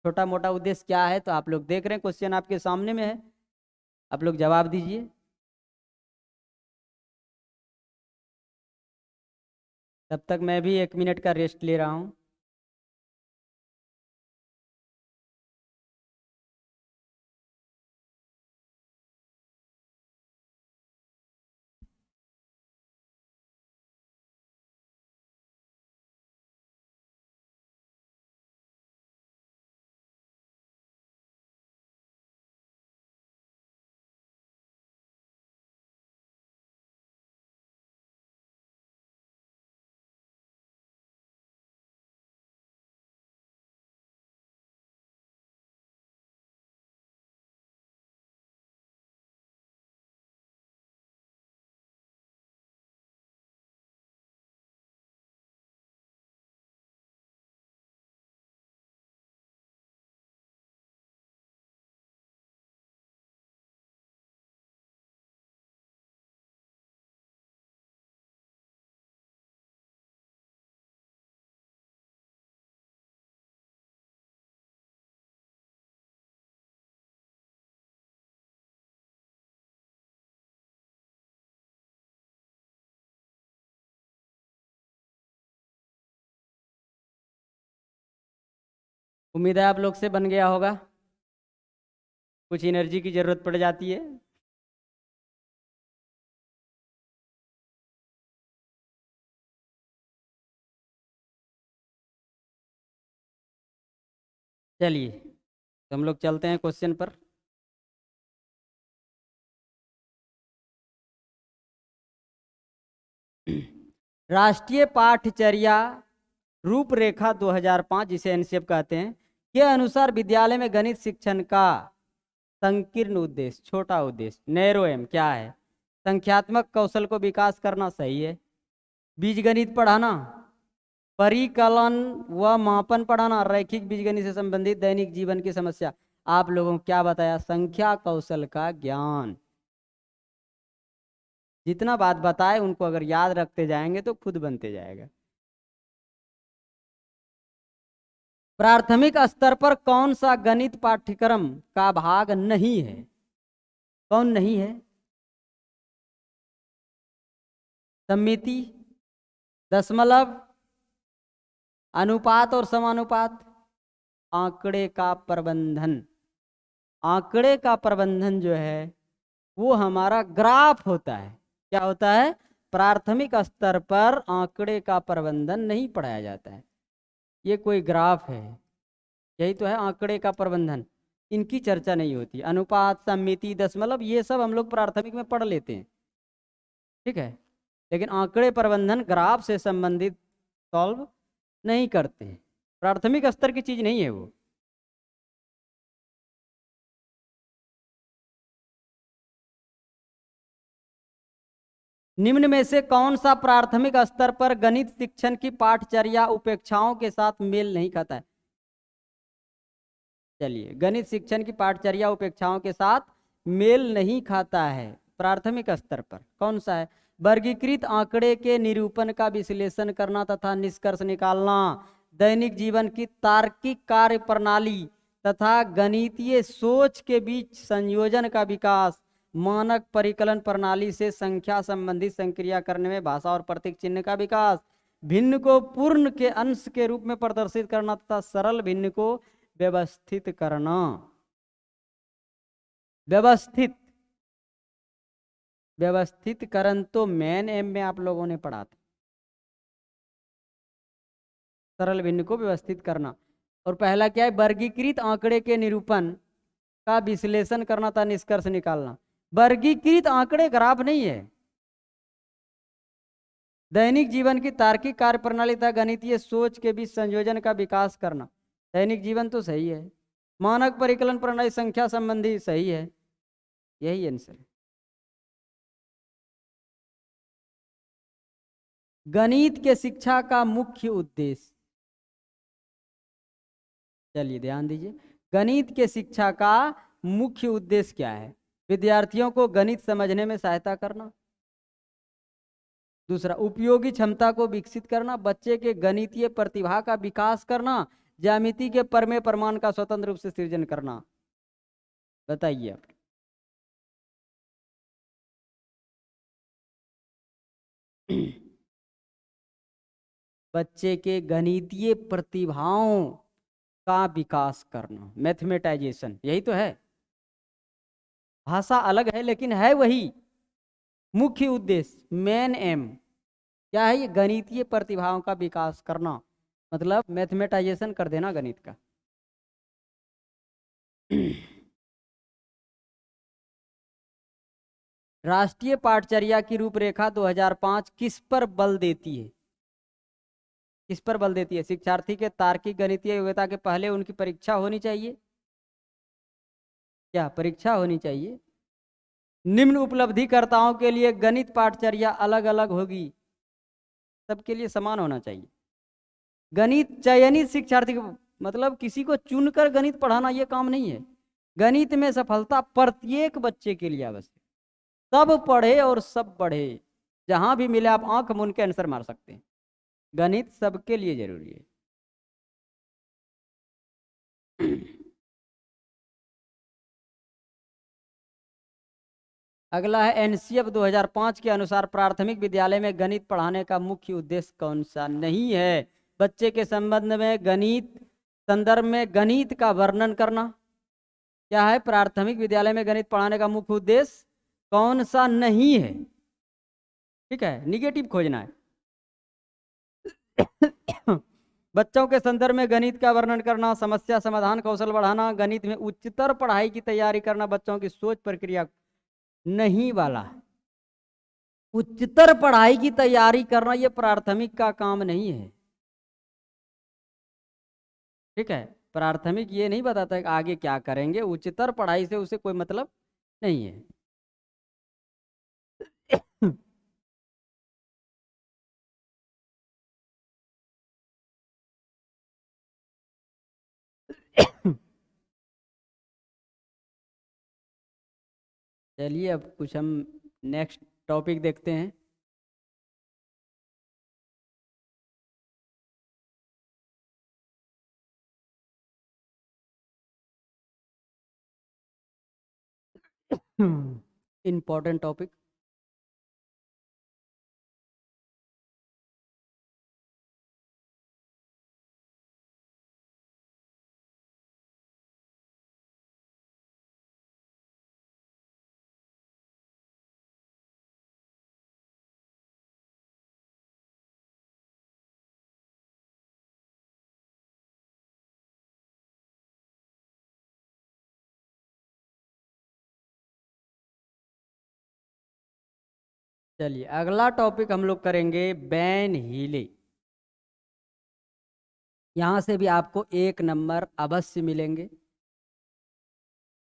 छोटा मोटा उद्देश्य क्या है, तो आप लोग देख रहे हैं, क्वेश्चन आपके सामने में है, आप लोग जवाब दीजिए। तब तक मैं भी 1 मिनट का रेस्ट ले रहा हूं। उम्मीद है आप लोग से बन गया होगा, कुछ एनर्जी की जरूरत पड़ जाती है। चलिए तो हम लोग चलते हैं क्वेश्चन पर। राष्ट्रीय पाठ्यचर्या रूपरेखा 2005 जिसे एनसीएफ कहते हैं के अनुसार विद्यालय में गणित शिक्षण का संकीर्ण उद्देश्य, छोटा उद्देश्य, नैरो एम क्या है? संख्यात्मक कौशल को विकास करना, सही है। बीजगणित पढ़ाना, परिकलन व मापन पढ़ाना, रैखिक बीजगणित से संबंधित दैनिक जीवन की समस्या। आप लोगों को क्या बताया? संख्या कौशल का ज्ञान। जितना बात बताए उनको अगर याद रखते जाएंगे तो खुद बनते जाएगा। प्राथमिक स्तर पर कौन सा गणित पाठ्यक्रम का भाग नहीं है? कौन नहीं है? सममिति, दशमलव, अनुपात और समानुपात, आंकड़े का प्रबंधन। आंकड़े का प्रबंधन जो है वो हमारा ग्राफ होता है। क्या होता है? प्राथमिक स्तर पर आंकड़े का प्रबंधन नहीं पढ़ाया जाता है। ये कोई ग्राफ है, यही तो है आंकड़े का प्रबंधन। इनकी चर्चा नहीं होती। अनुपात, सममिति, दशमलव ये सब हम लोग प्राथमिक में पढ़ लेते हैं, ठीक है, लेकिन आंकड़े प्रबंधन ग्राफ से संबंधित सॉल्व नहीं करते हैं। प्राथमिक स्तर की चीज नहीं है वो। निम्न में से कौन सा प्राथमिक स्तर पर गणित शिक्षण की पाठचर्या उपेक्षाओं के साथ मेल नहीं खाता है? चलिए, गणित शिक्षण की पाठचर्या उपेक्षाओं के साथ मेल नहीं खाता है प्राथमिक स्तर पर। कौन सा है? वर्गीकृत आंकड़े के निरूपण का विश्लेषण करना तथा निष्कर्ष निकालना, दैनिक जीवन की तार्किक कार्य प्रणाली तथा गणितीय सोच के बीच संयोजन का विकास, मानक परिकलन प्रणाली से संख्या संबंधी संक्रिया करने में भाषा और प्रतीक चिन्ह का विकास, भिन्न को पूर्ण के अंश के रूप में प्रदर्शित करना तथा सरल भिन्न को व्यवस्थित करना। व्यवस्थितकरण तो मेन एम में आप लोगों ने पढ़ा था। सरल भिन्न को व्यवस्थित करना। और पहला क्या है? वर्गीकृत आंकड़े के निरूपण का विश्लेषण करना था, निष्कर्ष निकालना। वर्गीकृत आंकड़े ग्राफ नहीं है। दैनिक जीवन की तार्किक कार्य प्रणाली तथा गणितीय सोच के बीच संयोजन का विकास करना, दैनिक जीवन तो सही है। मानक परिकलन प्रणाली संख्या संबंधी, सही है। यही आंसर है। गणित के शिक्षा का मुख्य उद्देश्य, चलिए ध्यान दीजिए, गणित के शिक्षा का मुख्य उद्देश्य क्या है? विद्यार्थियों को गणित समझने में सहायता करना। दूसरा, उपयोगी क्षमता को विकसित करना, बच्चे के गणितीय प्रतिभा का विकास करना, ज्यामिति के प्रमेय प्रमाण का स्वतंत्र रूप से सृजन करना। बताइए आप। बच्चे के गणितीय प्रतिभाओं का विकास करना, मैथमेटाइजेशन, यही तो है। भाषा अलग है लेकिन है वही मुख्य उद्देश्य, मेन एम क्या है? ये गणितीय प्रतिभाओं का विकास करना, मतलब मैथमेटाइजेशन कर देना गणित का। राष्ट्रीय पाठचर्या की रूपरेखा 2005 किस पर बल देती है? किस पर बल देती है? शिक्षार्थी के तार्किक गणितीय योग्यता के पहले उनकी परीक्षा होनी चाहिए। क्या परीक्षा होनी चाहिए? निम्न उपलब्धिकर्ताओं के लिए गणित पाठचर्या अलग अलग होगी, सबके लिए समान होना चाहिए। गणित चयनित शिक्षार्थी को, मतलब किसी को चुनकर गणित पढ़ाना ये काम नहीं है। गणित में सफलता प्रत्येक बच्चे के लिए आवश्यक। सब पढ़े और सब बढ़े, जहां भी मिले आप आंख मूंद के आंसर मार सकते हैं। गणित सबके लिए जरूरी है। अगला है एनसीएफ 2005 के अनुसार प्राथमिक विद्यालय में गणित पढ़ाने का मुख्य उद्देश्य कौन सा नहीं है? बच्चे के संबंध में गणित, संदर्भ में गणित का वर्णन करना। क्या है? प्राथमिक विद्यालय में गणित पढ़ाने का मुख्य उद्देश्य कौन सा नहीं है? ठीक है, निगेटिव खोजना है। बच्चों के संदर्भ में गणित का वर्णन करना, समस्या समाधान कौशल बढ़ाना, गणित में उच्चतर पढ़ाई की तैयारी करना, बच्चों की सोच प्रक्रिया नहीं वाला। उच्चतर पढ़ाई की तैयारी करना ये प्राथमिक का काम नहीं है। ठीक है, प्राथमिक ये नहीं बताता है कि आगे क्या करेंगे, उच्चतर पढ़ाई से उसे कोई मतलब नहीं है। चलिए अब कुछ हम नेक्स्ट टॉपिक देखते हैं। Important topic. चलिए अगला टॉपिक हम लोग करेंगे बैन हीले। यहाँ से भी आपको 1 नंबर अवश्य मिलेंगे,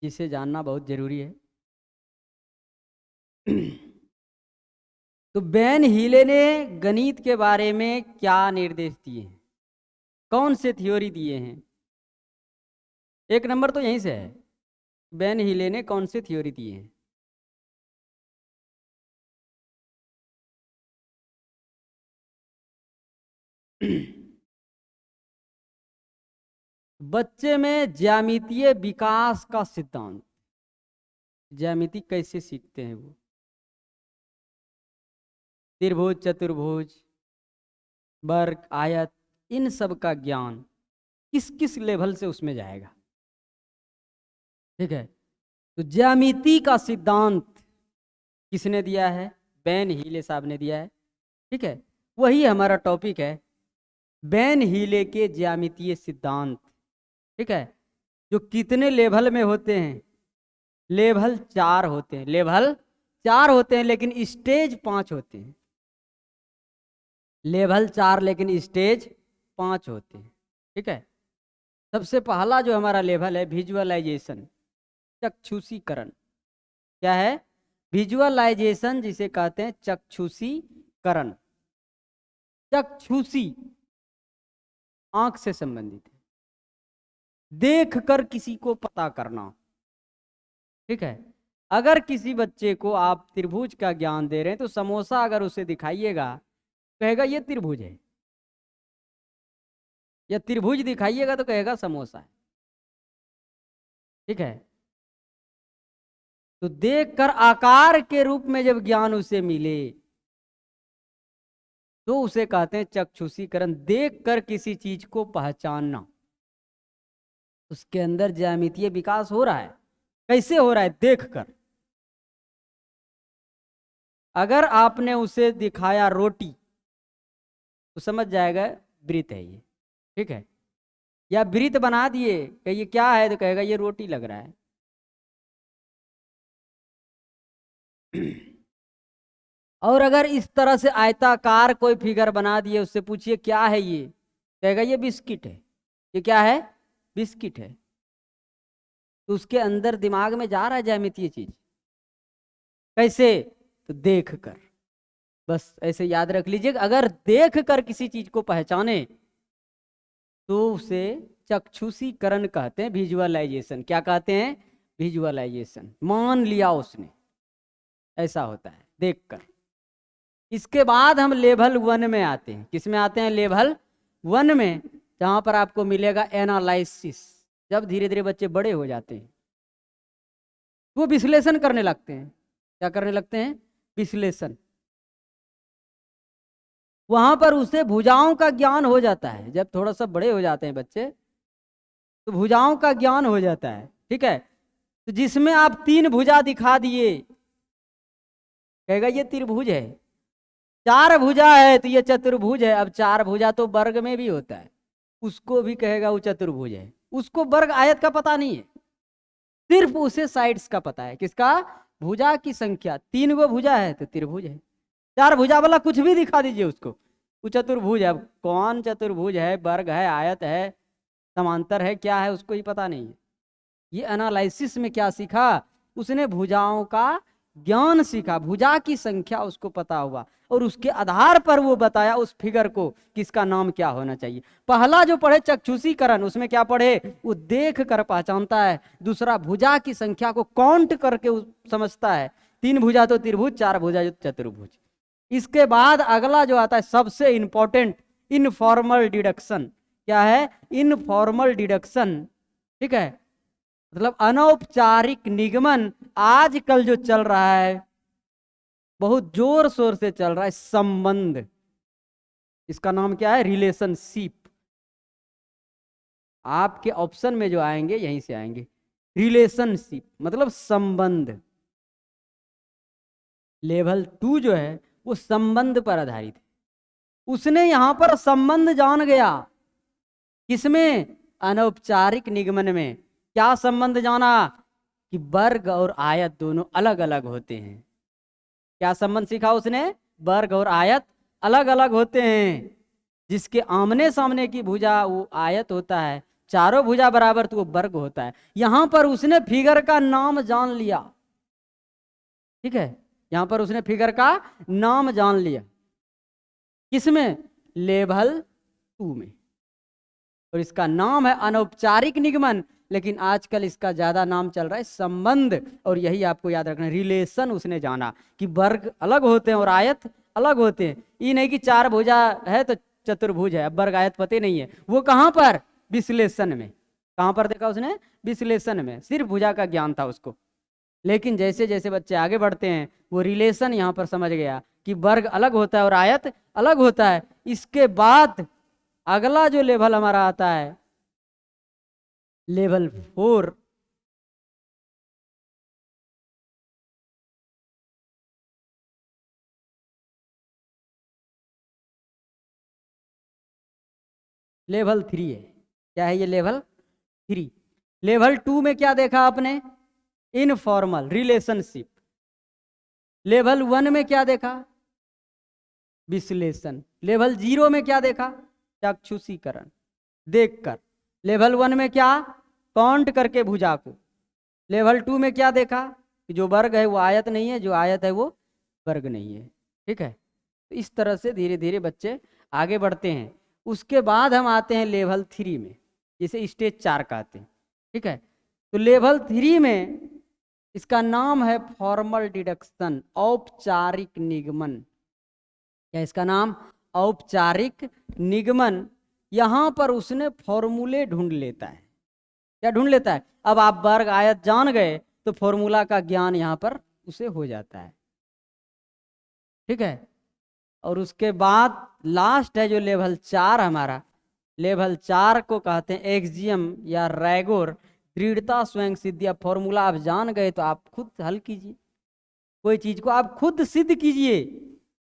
जिसे जानना बहुत जरूरी है। तो बैन हीले ने गणित के बारे में क्या निर्देश दिए हैं, कौन से थ्योरी दिए हैं? 1 नंबर तो यहीं से है। बैन हीले ने कौन से थ्योरी दिए हैं? बच्चे में ज्यामितीय विकास का सिद्धांत। ज्यामिति कैसे सीखते हैं वो? त्रिभुज, चतुर्भुज, वर्ग, आयत, इन सब का ज्ञान किस किस लेवल से उसमें जाएगा। ठीक है, तो ज्यामिति का सिद्धांत किसने दिया है? बैन हीले साहब ने दिया है। ठीक है, वही हमारा टॉपिक है, बैन हीले के ज्यामितीय सिद्धांत। ठीक है, जो कितने लेवल में होते हैं? लेवल 4 होते हैं। लेवल 4 होते हैं लेकिन स्टेज 5 होते हैं। लेवल 4 लेकिन स्टेज 5 होते हैं। ठीक है, सबसे पहला जो हमारा लेवल है विजुअलाइजेशन, चक्षुषीकरण। क्या है? विजुअलाइजेशन, जिसे कहते हैं चक्षुषीकरण। चक्षुषी आंख से संबंधित है, देख कर किसी को पता करना। ठीक है, अगर किसी बच्चे को आप त्रिभुज का ज्ञान दे रहे हैं तो समोसा अगर उसे दिखाइएगा कहेगा ये त्रिभुज है, या त्रिभुज दिखाइएगा तो कहेगा समोसा है। ठीक है, तो देखकर आकार के रूप में जब ज्ञान उसे मिले तो उसे कहते हैं चक्षुषीकरण। देखकर किसी चीज को पहचानना, उसके अंदर ज्यामितीय विकास हो रहा है। कैसे हो रहा है? देखकर। अगर आपने उसे दिखाया रोटी तो समझ जाएगा वृत्त है ये। ठीक है, या वृत्त बना दिए कि ये क्या है तो कहेगा ये रोटी लग रहा है। और अगर इस तरह से आयताकार कोई फिगर बना दिए, उससे पूछिए क्या है ये, कहेगा ये बिस्किट है। ये क्या है? बिस्किट है। तो उसके अंदर दिमाग में जा रहा है ज्यामितीय चीज। कैसे? तो देख कर। बस ऐसे याद रख लीजिए, अगर देख कर किसी चीज को पहचाने तो उसे चक्षुषीकरण कहते हैं, विजुअलाइजेशन। क्या कहते हैं? विजुअलाइजेशन। मान लिया उसने, ऐसा होता है देखकर। इसके बाद हम लेवल 1 में आते हैं। किस में आते हैं? लेवल 1 में, जहां पर आपको मिलेगा एनालिसिस। जब धीरे धीरे बच्चे बड़े हो जाते हैं वो विश्लेषण करने लगते हैं। क्या करने लगते हैं? विश्लेषण। वहां पर उसे भुजाओं का ज्ञान हो जाता है। जब थोड़ा सा बड़े हो जाते हैं बच्चे तो भुजाओं का ज्ञान हो जाता है। ठीक है, तो जिसमें आप 3 भुजा दिखा दिए कहेगा ये त्रिभुज है। 4 भुजा है तो ये चतुर्भुज है। अब 4 भुजा तो वर्ग में भी होता है, उसको भी कहेगा वो चतुर्भुज है। उसको वर्ग आयत का पता नहीं है, सिर्फ उसे साइड्स का पता है। किसका? भुजा की संख्या। 3 गो भुजा है तो त्रिभुज है। चार भुजा वाला कुछ भी दिखा दीजिए उसको, वो चतुर्भुज है। अब कौन चतुर्भुज है, वर्ग है, आयत है, समांतर है, क्या है, उसको ही पता नहीं है। ये एनालिसिस में क्या सीखा, उसने भुजाओं का ज्ञान सीखा, भुजा की संख्या उसको पता हुआ, और उसके आधार पर वो बताया उस फिगर को कि इसका नाम क्या होना चाहिए। पहला जो पढ़े चक्षुषीकरण, उसमें क्या पढ़े, वो देख कर पहचानता है। दूसरा भुजा की संख्या को काउंट करके वो समझता है, 3 भुजा तो त्रिभुज, 4 भुजा तो चतुर्भुज। इसके बाद अगला जो आता है सबसे इंपॉर्टेंट, इनफॉर्मल डिडक्शन। क्या है, इनफॉर्मल डिडक्शन। ठीक है, मतलब अनौपचारिक निगमन। आजकल जो चल रहा है, बहुत जोर शोर से चल रहा है, संबंध। इसका नाम क्या है, रिलेशनशिप। आपके ऑप्शन में जो आएंगे यहीं से आएंगे। रिलेशनशिप मतलब संबंध। लेवल 2 जो है वो संबंध पर आधारित है। उसने यहां पर संबंध जान गया, किसमें, अनौपचारिक निगमन में। क्या संबंध जाना, कि वर्ग और आयत दोनों अलग अलग होते हैं। क्या संबंध सीखा उसने, वर्ग और आयत अलग अलग होते हैं। जिसके आमने सामने की भुजा वो आयत होता है, चारों भुजा बराबर तो वो वर्ग होता है। यहां पर उसने फिगर का नाम जान लिया। ठीक है, यहां पर उसने फिगर का नाम जान लिया, किसमें, लेवल 2 में। और इसका नाम है अनौपचारिक निगमन, लेकिन आजकल इसका ज्यादा नाम चल रहा है संबंध। और यही आपको याद रखना, रिलेशन उसने जाना कि वर्ग अलग होते हैं और आयत अलग होते हैं। ये नहीं कि 4 भुजा है तो चतुर्भुज है, अब वर्ग आयत पते नहीं है। वो कहां पर, विश्लेषण में। कहां पर देखा उसने, विश्लेषण में। सिर्फ भुजा का ज्ञान था उसको, लेकिन जैसे जैसे बच्चे आगे बढ़ते हैं वो रिलेशन यहां पर समझ गया कि वर्ग अलग होता है और आयत अलग होता है। इसके बाद अगला जो लेवल हमारा आता है, लेवल 4। लेवल 3 है। क्या है ये, लेवल 3। लेवल 2 में क्या देखा आपने, इनफॉर्मल रिलेशनशिप। लेवल 1 में क्या देखा, विश्लेषण। लेवल 0 में क्या देखा, चक्षुषीकरण, देखकर। लेवल 1 में क्या, काउंट करके भुजा को। लेवल 2 में क्या देखा, कि जो वर्ग है वो आयत नहीं है, जो आयत है वो वर्ग नहीं है। ठीक है, तो इस तरह से धीरे धीरे बच्चे आगे बढ़ते हैं। उसके बाद हम आते हैं लेवल 3 में, जिसे स्टेज 4 कहते हैं। ठीक है, तो लेवल 3 में इसका नाम है फॉर्मल डिडक्शन, औपचारिक निगमन। क्या इसका नाम, औपचारिक निगमन। यहां पर उसने फॉर्मूले ढूंढ लेता है। क्या ढूंढ लेता है, अब आप वर्ग आयत जान गए तो फॉर्मूला का ज्ञान यहां पर उसे हो जाता है। ठीक है, और उसके बाद लास्ट है जो लेवल 4 हमारा। लेवल 4 को कहते हैं एक्जियम या रैगोर, दृढ़ता स्वयं सिद्धि। अब फॉर्मूला आप जान गए तो आप खुद हल कीजिए, कोई चीज को आप खुद सिद्ध कीजिए।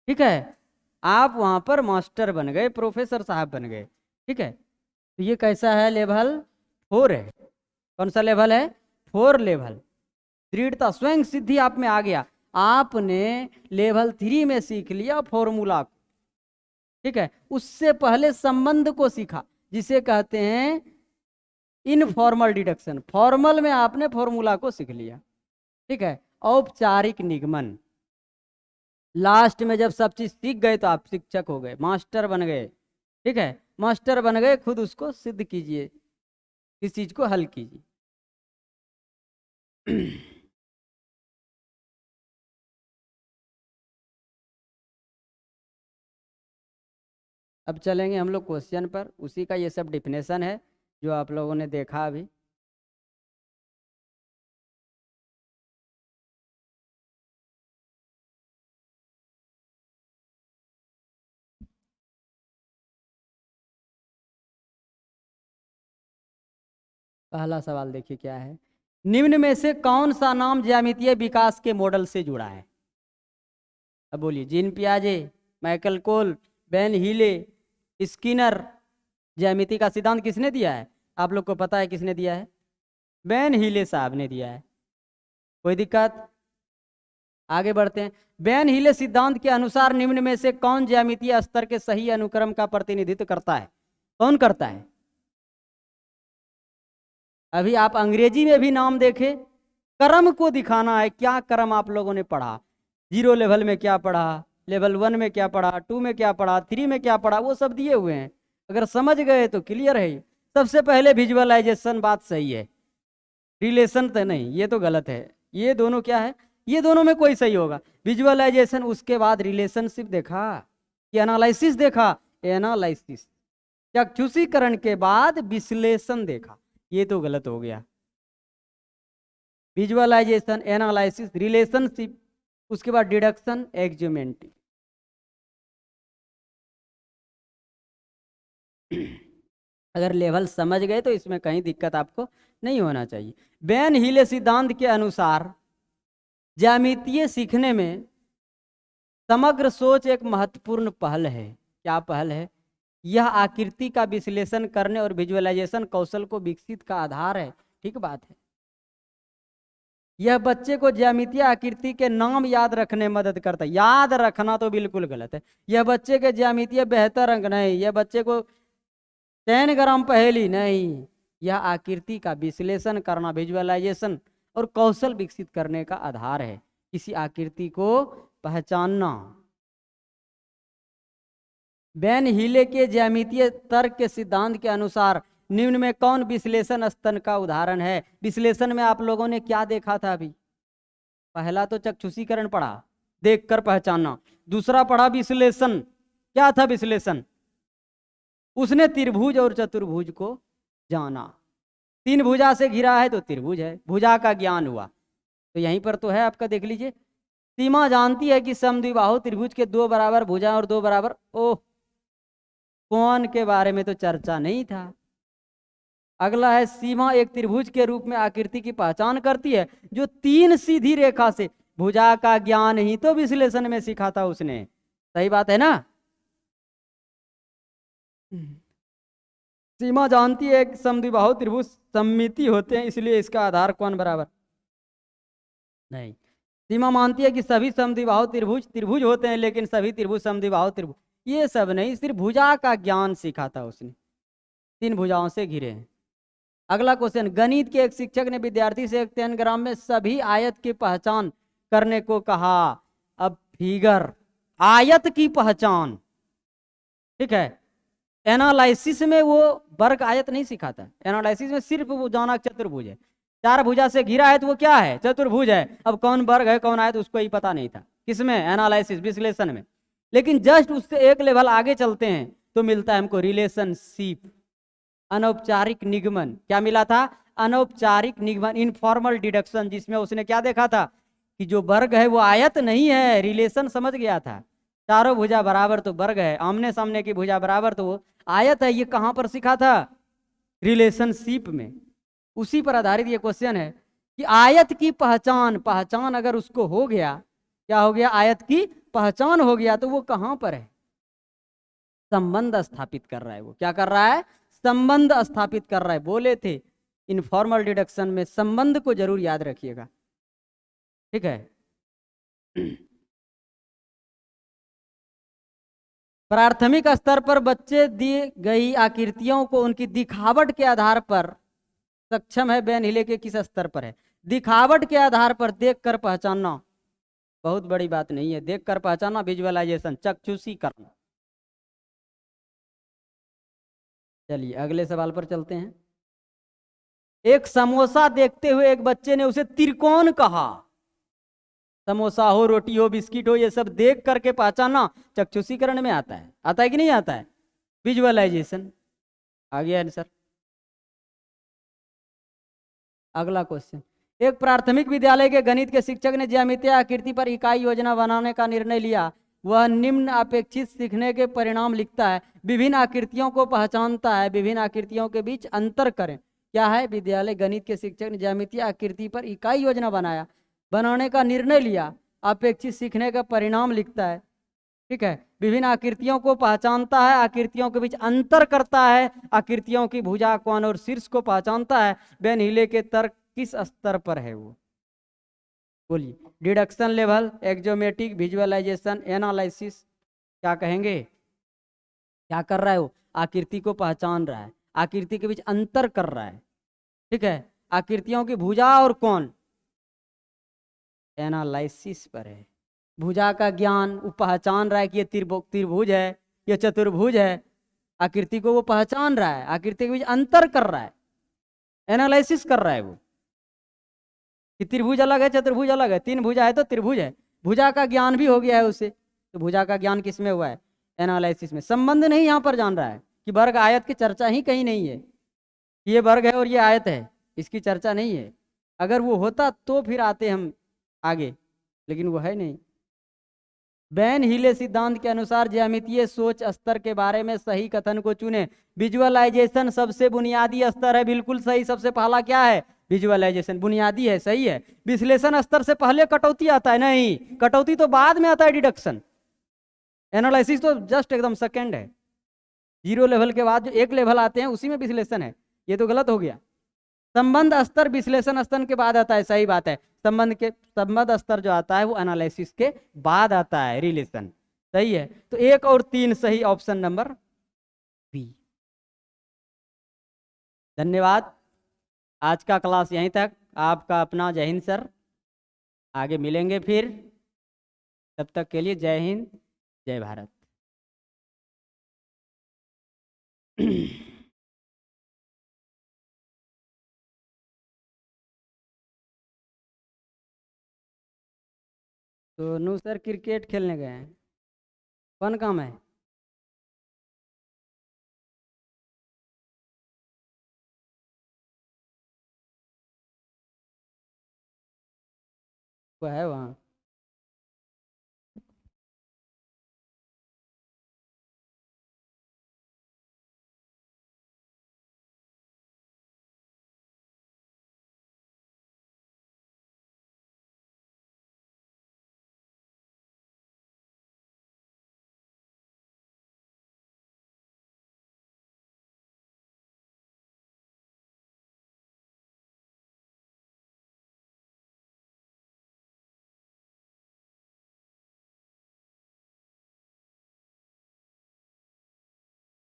ठीक है, आप वहां पर मास्टर बन गए, प्रोफेसर साहब बन गए। ठीक है, तो ये कैसा है, लेवल 4 है। कौन सा लेवल है, 4 लेवल। दृढ़ता स्वयं सिद्धि आप में आ गया। आपने लेवल 3 में सीख लिया फॉर्मूला को। ठीक है, उससे पहले संबंध को सीखा, जिसे कहते हैं इनफॉर्मल डिडक्शन। फॉर्मल में आपने फॉर्मूला को सीख लिया। ठीक है, औपचारिक निगमन। लास्ट में जब सब चीज सीख गए तो आप शिक्षक हो गए, मास्टर बन गए। ठीक है, मास्टर बन गए, खुद उसको सिद्ध कीजिए, इस चीज को हल कीजिए। अब चलेंगे हम लोग क्वेश्चन पर। उसी का ये सब डिफिनेशन है जो आप लोगों ने देखा अभी। पहला सवाल देखिए क्या है, निम्न में से कौन सा नाम ज्यामितीय विकास के मॉडल से जुड़ा है। अब बोलिए, जीन पियाजे, Michael Cole, Ben Healy, Skinner. ज्यामिति का सिद्धांत किसने दिया है, आप लोग को पता है किसने दिया है, बेन हीले साहब ने दिया है। कोई दिक्कत, आगे बढ़ते हैं। बेन हीले सिद्धांत के अनुसार निम्न में से कौन ज्यामितीय स्तर के सही अनुक्रम का प्रतिनिधित्व करता है? कौन करता है? अभी आप अंग्रेजी में भी नाम देखें, क्रम को दिखाना है। क्या क्रम आप लोगों ने पढ़ा? 0 लेवल में क्या पढ़ा, लेवल 1 में क्या पढ़ा, 2 में क्या पढ़ा, 3 में क्या पढ़ा, वो सब दिए हुए हैं। अगर समझ गए तो क्लियर है। सबसे पहले विजुअलाइजेशन, बात सही है। रिलेशन तो नहीं, ये तो गलत है। ये दोनों क्या है? ये दोनों में कोई सही होगा। विजुअलाइजेशन, उसके बाद रिलेशनशिप देखा कि एनालिसिस देखा? एनालिसिस। चक्षुषीकरण के बाद विश्लेषण देखा, ये तो गलत हो गया। विजुअलाइजेशन, एनालिसिस, रिलेशनशिप, उसके बाद डिडक्शन, एग्जूमेंट। अगर लेवल समझ गए तो इसमें कहीं दिक्कत आपको नहीं होना चाहिए। बेन हीले सिद्धांत के अनुसार ज्यामितीय सीखने में समग्र सोच एक महत्वपूर्ण पहल है। क्या पहल है? यह आकृति का विश्लेषण करने और विजुअलाइजेशन कौशल को विकसित का आधार है। ठीक बात है। यह बच्चे को ज्यामितीय आकृति के नाम याद रखने में मदद करता है। याद रखना तो बिल्कुल गलत है। यह बच्चे के ज्यामितीय बेहतर अंक नहीं, यह बच्चे को 10 ग्राम पहेली नहीं, यह आकृति का विश्लेषण करना, विजुअलाइजेशन और कौशल विकसित करने का आधार है। किसी आकृति को पहचानना। बेन हीले के ज्यामितीय तर्क के सिद्धांत के अनुसार निम्न में कौन विश्लेषण स्तन का उदाहरण है? विश्लेषण में आप लोगों ने क्या देखा था? अभी पहला तो चक्षुषीकरण पढ़ा, देखकर पहचानना। दूसरा पढ़ा विश्लेषण। क्या था विश्लेषण? उसने त्रिभुज और चतुर्भुज को जाना। 3 भुजा से घिरा है तो त्रिभुज है, भुजा का ज्ञान हुआ। तो यहीं पर तो है आपका, देख लीजिए। सीमा जानती है कि समद्विबाहु त्रिभुज के 2 बराबर भुजा और 2 बराबर, ओह, कोण के बारे में तो चर्चा नहीं था। अगला है, सीमा एक त्रिभुज के रूप में आकृति की पहचान करती है जो 3 सीधी रेखा से, भुजा का ज्ञान ही तो विश्लेषण में सीखा था उसने। सही बात है ना? सीमा जानती है कि समद्विबाहु त्रिभुज सममिति होते हैं, इसलिए इसका आधार कोण बराबर नहीं। सीमा मानती है कि सभी समद्विबाहु त्रिभुज त्रिभुज होते हैं, लेकिन सभी त्रिभुज समद्विबाहु त्रिभुज, ये सब नहीं, सिर्फ भुजा का ज्ञान सीखा था उसने। 3 भुजाओं से घिरे हैं। अगला क्वेश्चन, गणित के एक शिक्षक ने विद्यार्थी से एक 10 ग्राम में सभी आयत की पहचान करने को कहा। अब फिगर, आयत की पहचान, ठीक है। एनालिसिस में वो वर्ग आयत नहीं सिखाता। एनालिसिस में सिर्फ वो जाना चतुर्भुज है। 4 भुजा से घिरा है तो वो क्या है? चतुर्भुज है। अब कौन वर्ग है कौन आयत उसको ही पता नहीं था। किसमें? एनालिसिस, विश्लेषण में। लेकिन जस्ट उससे एक लेवल आगे चलते हैं तो मिलता है हमको रिलेशनशिप, अनौपचारिक निगमन। क्या मिला था? अनौपचारिक निगमन, इनफॉर्मल डिडक्शन, जिसमें उसने क्या देखा था कि जो वर्ग है वो आयत नहीं है, रिलेशन समझ गया था। चारों भुजा बराबर तो वर्ग है, आमने सामने की भुजा बराबर तो वो आयत है। ये कहां पर सीखा था? रिलेशनशिप में। उसी पर आधारित ये क्वेश्चन है कि आयत की पहचान, पहचान अगर उसको हो गया, क्या हो गया? आयत की पहचान हो गया, तो वो कहां पर है? संबंध स्थापित कर रहा है। वो क्या कर रहा है? संबंध स्थापित कर रहा है। बोले थे इनफॉर्मल डिडक्शन में संबंध को जरूर याद रखिएगा, ठीक है। प्राथमिक स्तर पर बच्चे दी गई आकृतियों को उनकी दिखावट के आधार पर सक्षम है। बेन हीले के किस स्तर पर है? दिखावट के आधार पर देखकर पहचानना बहुत बड़ी बात नहीं है। देखकर पहचानना, विजुअलाइजेशन, चक्षुषीकरण। चलिए अगले सवाल पर चलते हैं। एक समोसा देखते हुए एक बच्चे ने उसे त्रिकोण कहा। समोसा हो, रोटी हो, बिस्किट हो, ये सब देख करके पहचानना चक्षुषीकरण में आता है। आता है कि नहीं आता है? विजुअलाइजेशन। आ गया आंसर। अगला क्वेश्चन, एक प्राथमिक विद्यालय के गणित के शिक्षक ने ज्यामितीय आकृति पर इकाई योजना बनाने का निर्णय लिया। वह निम्न अपेक्षित सीखने के परिणाम लिखता है, विभिन्न आकृतियों को पहचानता है, विभिन्न आकृतियों के बीच अंतर करें। क्या है? विद्यालय गणित के शिक्षक ने ज्यामितीय आकृति पर इकाई योजना बनाने का निर्णय लिया, अपेक्षित सीखने का परिणाम लिखता है, ठीक है। विभिन्न आकृतियों को पहचानता है, आकृतियों के बीच अंतर करता है, आकृतियों की भुजा, कोण और शीर्ष को पहचानता है। बेन हीले के तर्क किस स्तर पर है? वो बोलिए। Deduction level, axiomatic, visualisation, analysis, क्या कहेंगे? क्या कर रहा है वो? आकृति को पहचान रहा है, आकृति के बीच अंतर कर रहा है। ठीक है, आकृतियों की भुजा और कोण एनालिसिस पर है। भुजा का ज्ञान, वो पहचान रहा है कि ये त्रिभुज है, ये चतुर्भुज है। आकृति को वो पहचान रहा है, आकृति के बीच अंतर कर रहा है, एनालिसिस कर रहा है वो कि त्रिभुज अलग है, चतुर्भुज अलग है, तीन भुजा है तो त्रिभुज है। भुजा का ज्ञान भी हो गया है उसे। तो भुजा का ज्ञान किस में हुआ है? एनालिसिस में। संबंध नहीं यहाँ पर जान रहा है कि वर्ग आयत की चर्चा ही कहीं नहीं है, ये वर्ग है और ये आयत है, इसकी चर्चा नहीं है। अगर वो होता तो फिर आते हम आगे, लेकिन वो है नहीं। बैन हीले सिद्धांत के अनुसार ज्यामितीय सोच स्तर के बारे में सही कथन को चुने। विजुअलाइजेशन सबसे बुनियादी स्तर है, बिल्कुल सही। सबसे पहला क्या है? विजुअलाइजेशन, बुनियादी है, सही है। विश्लेषण स्तर से पहले कटौती आता है? नहीं, कटौती तो बाद में आता है, डिडक्शन। एनालिसिस तो जस्ट एकदम सेकेंड है। जीरो लेवल के बाद जो एक लेवल आते हैं उसी में विश्लेषण है। ये तो गलत हो गया। संबंध स्तर विश्लेषण स्तर के बाद आता है, सही बात है। संबंध स्तर जो आता है वो एनालिसिस के बाद आता है, रिलेशन। सही है। तो 1 और 3 सही, ऑप्शन नंबर बी। धन्यवाद। आज का क्लास यहीं तक। आपका अपना जय हिंद सर। आगे मिलेंगे फिर, तब तक के लिए जय हिंद, जय भारत। तो नू सर क्रिकेट खेलने गए हैं, कौन काम है? वो है वहाँ।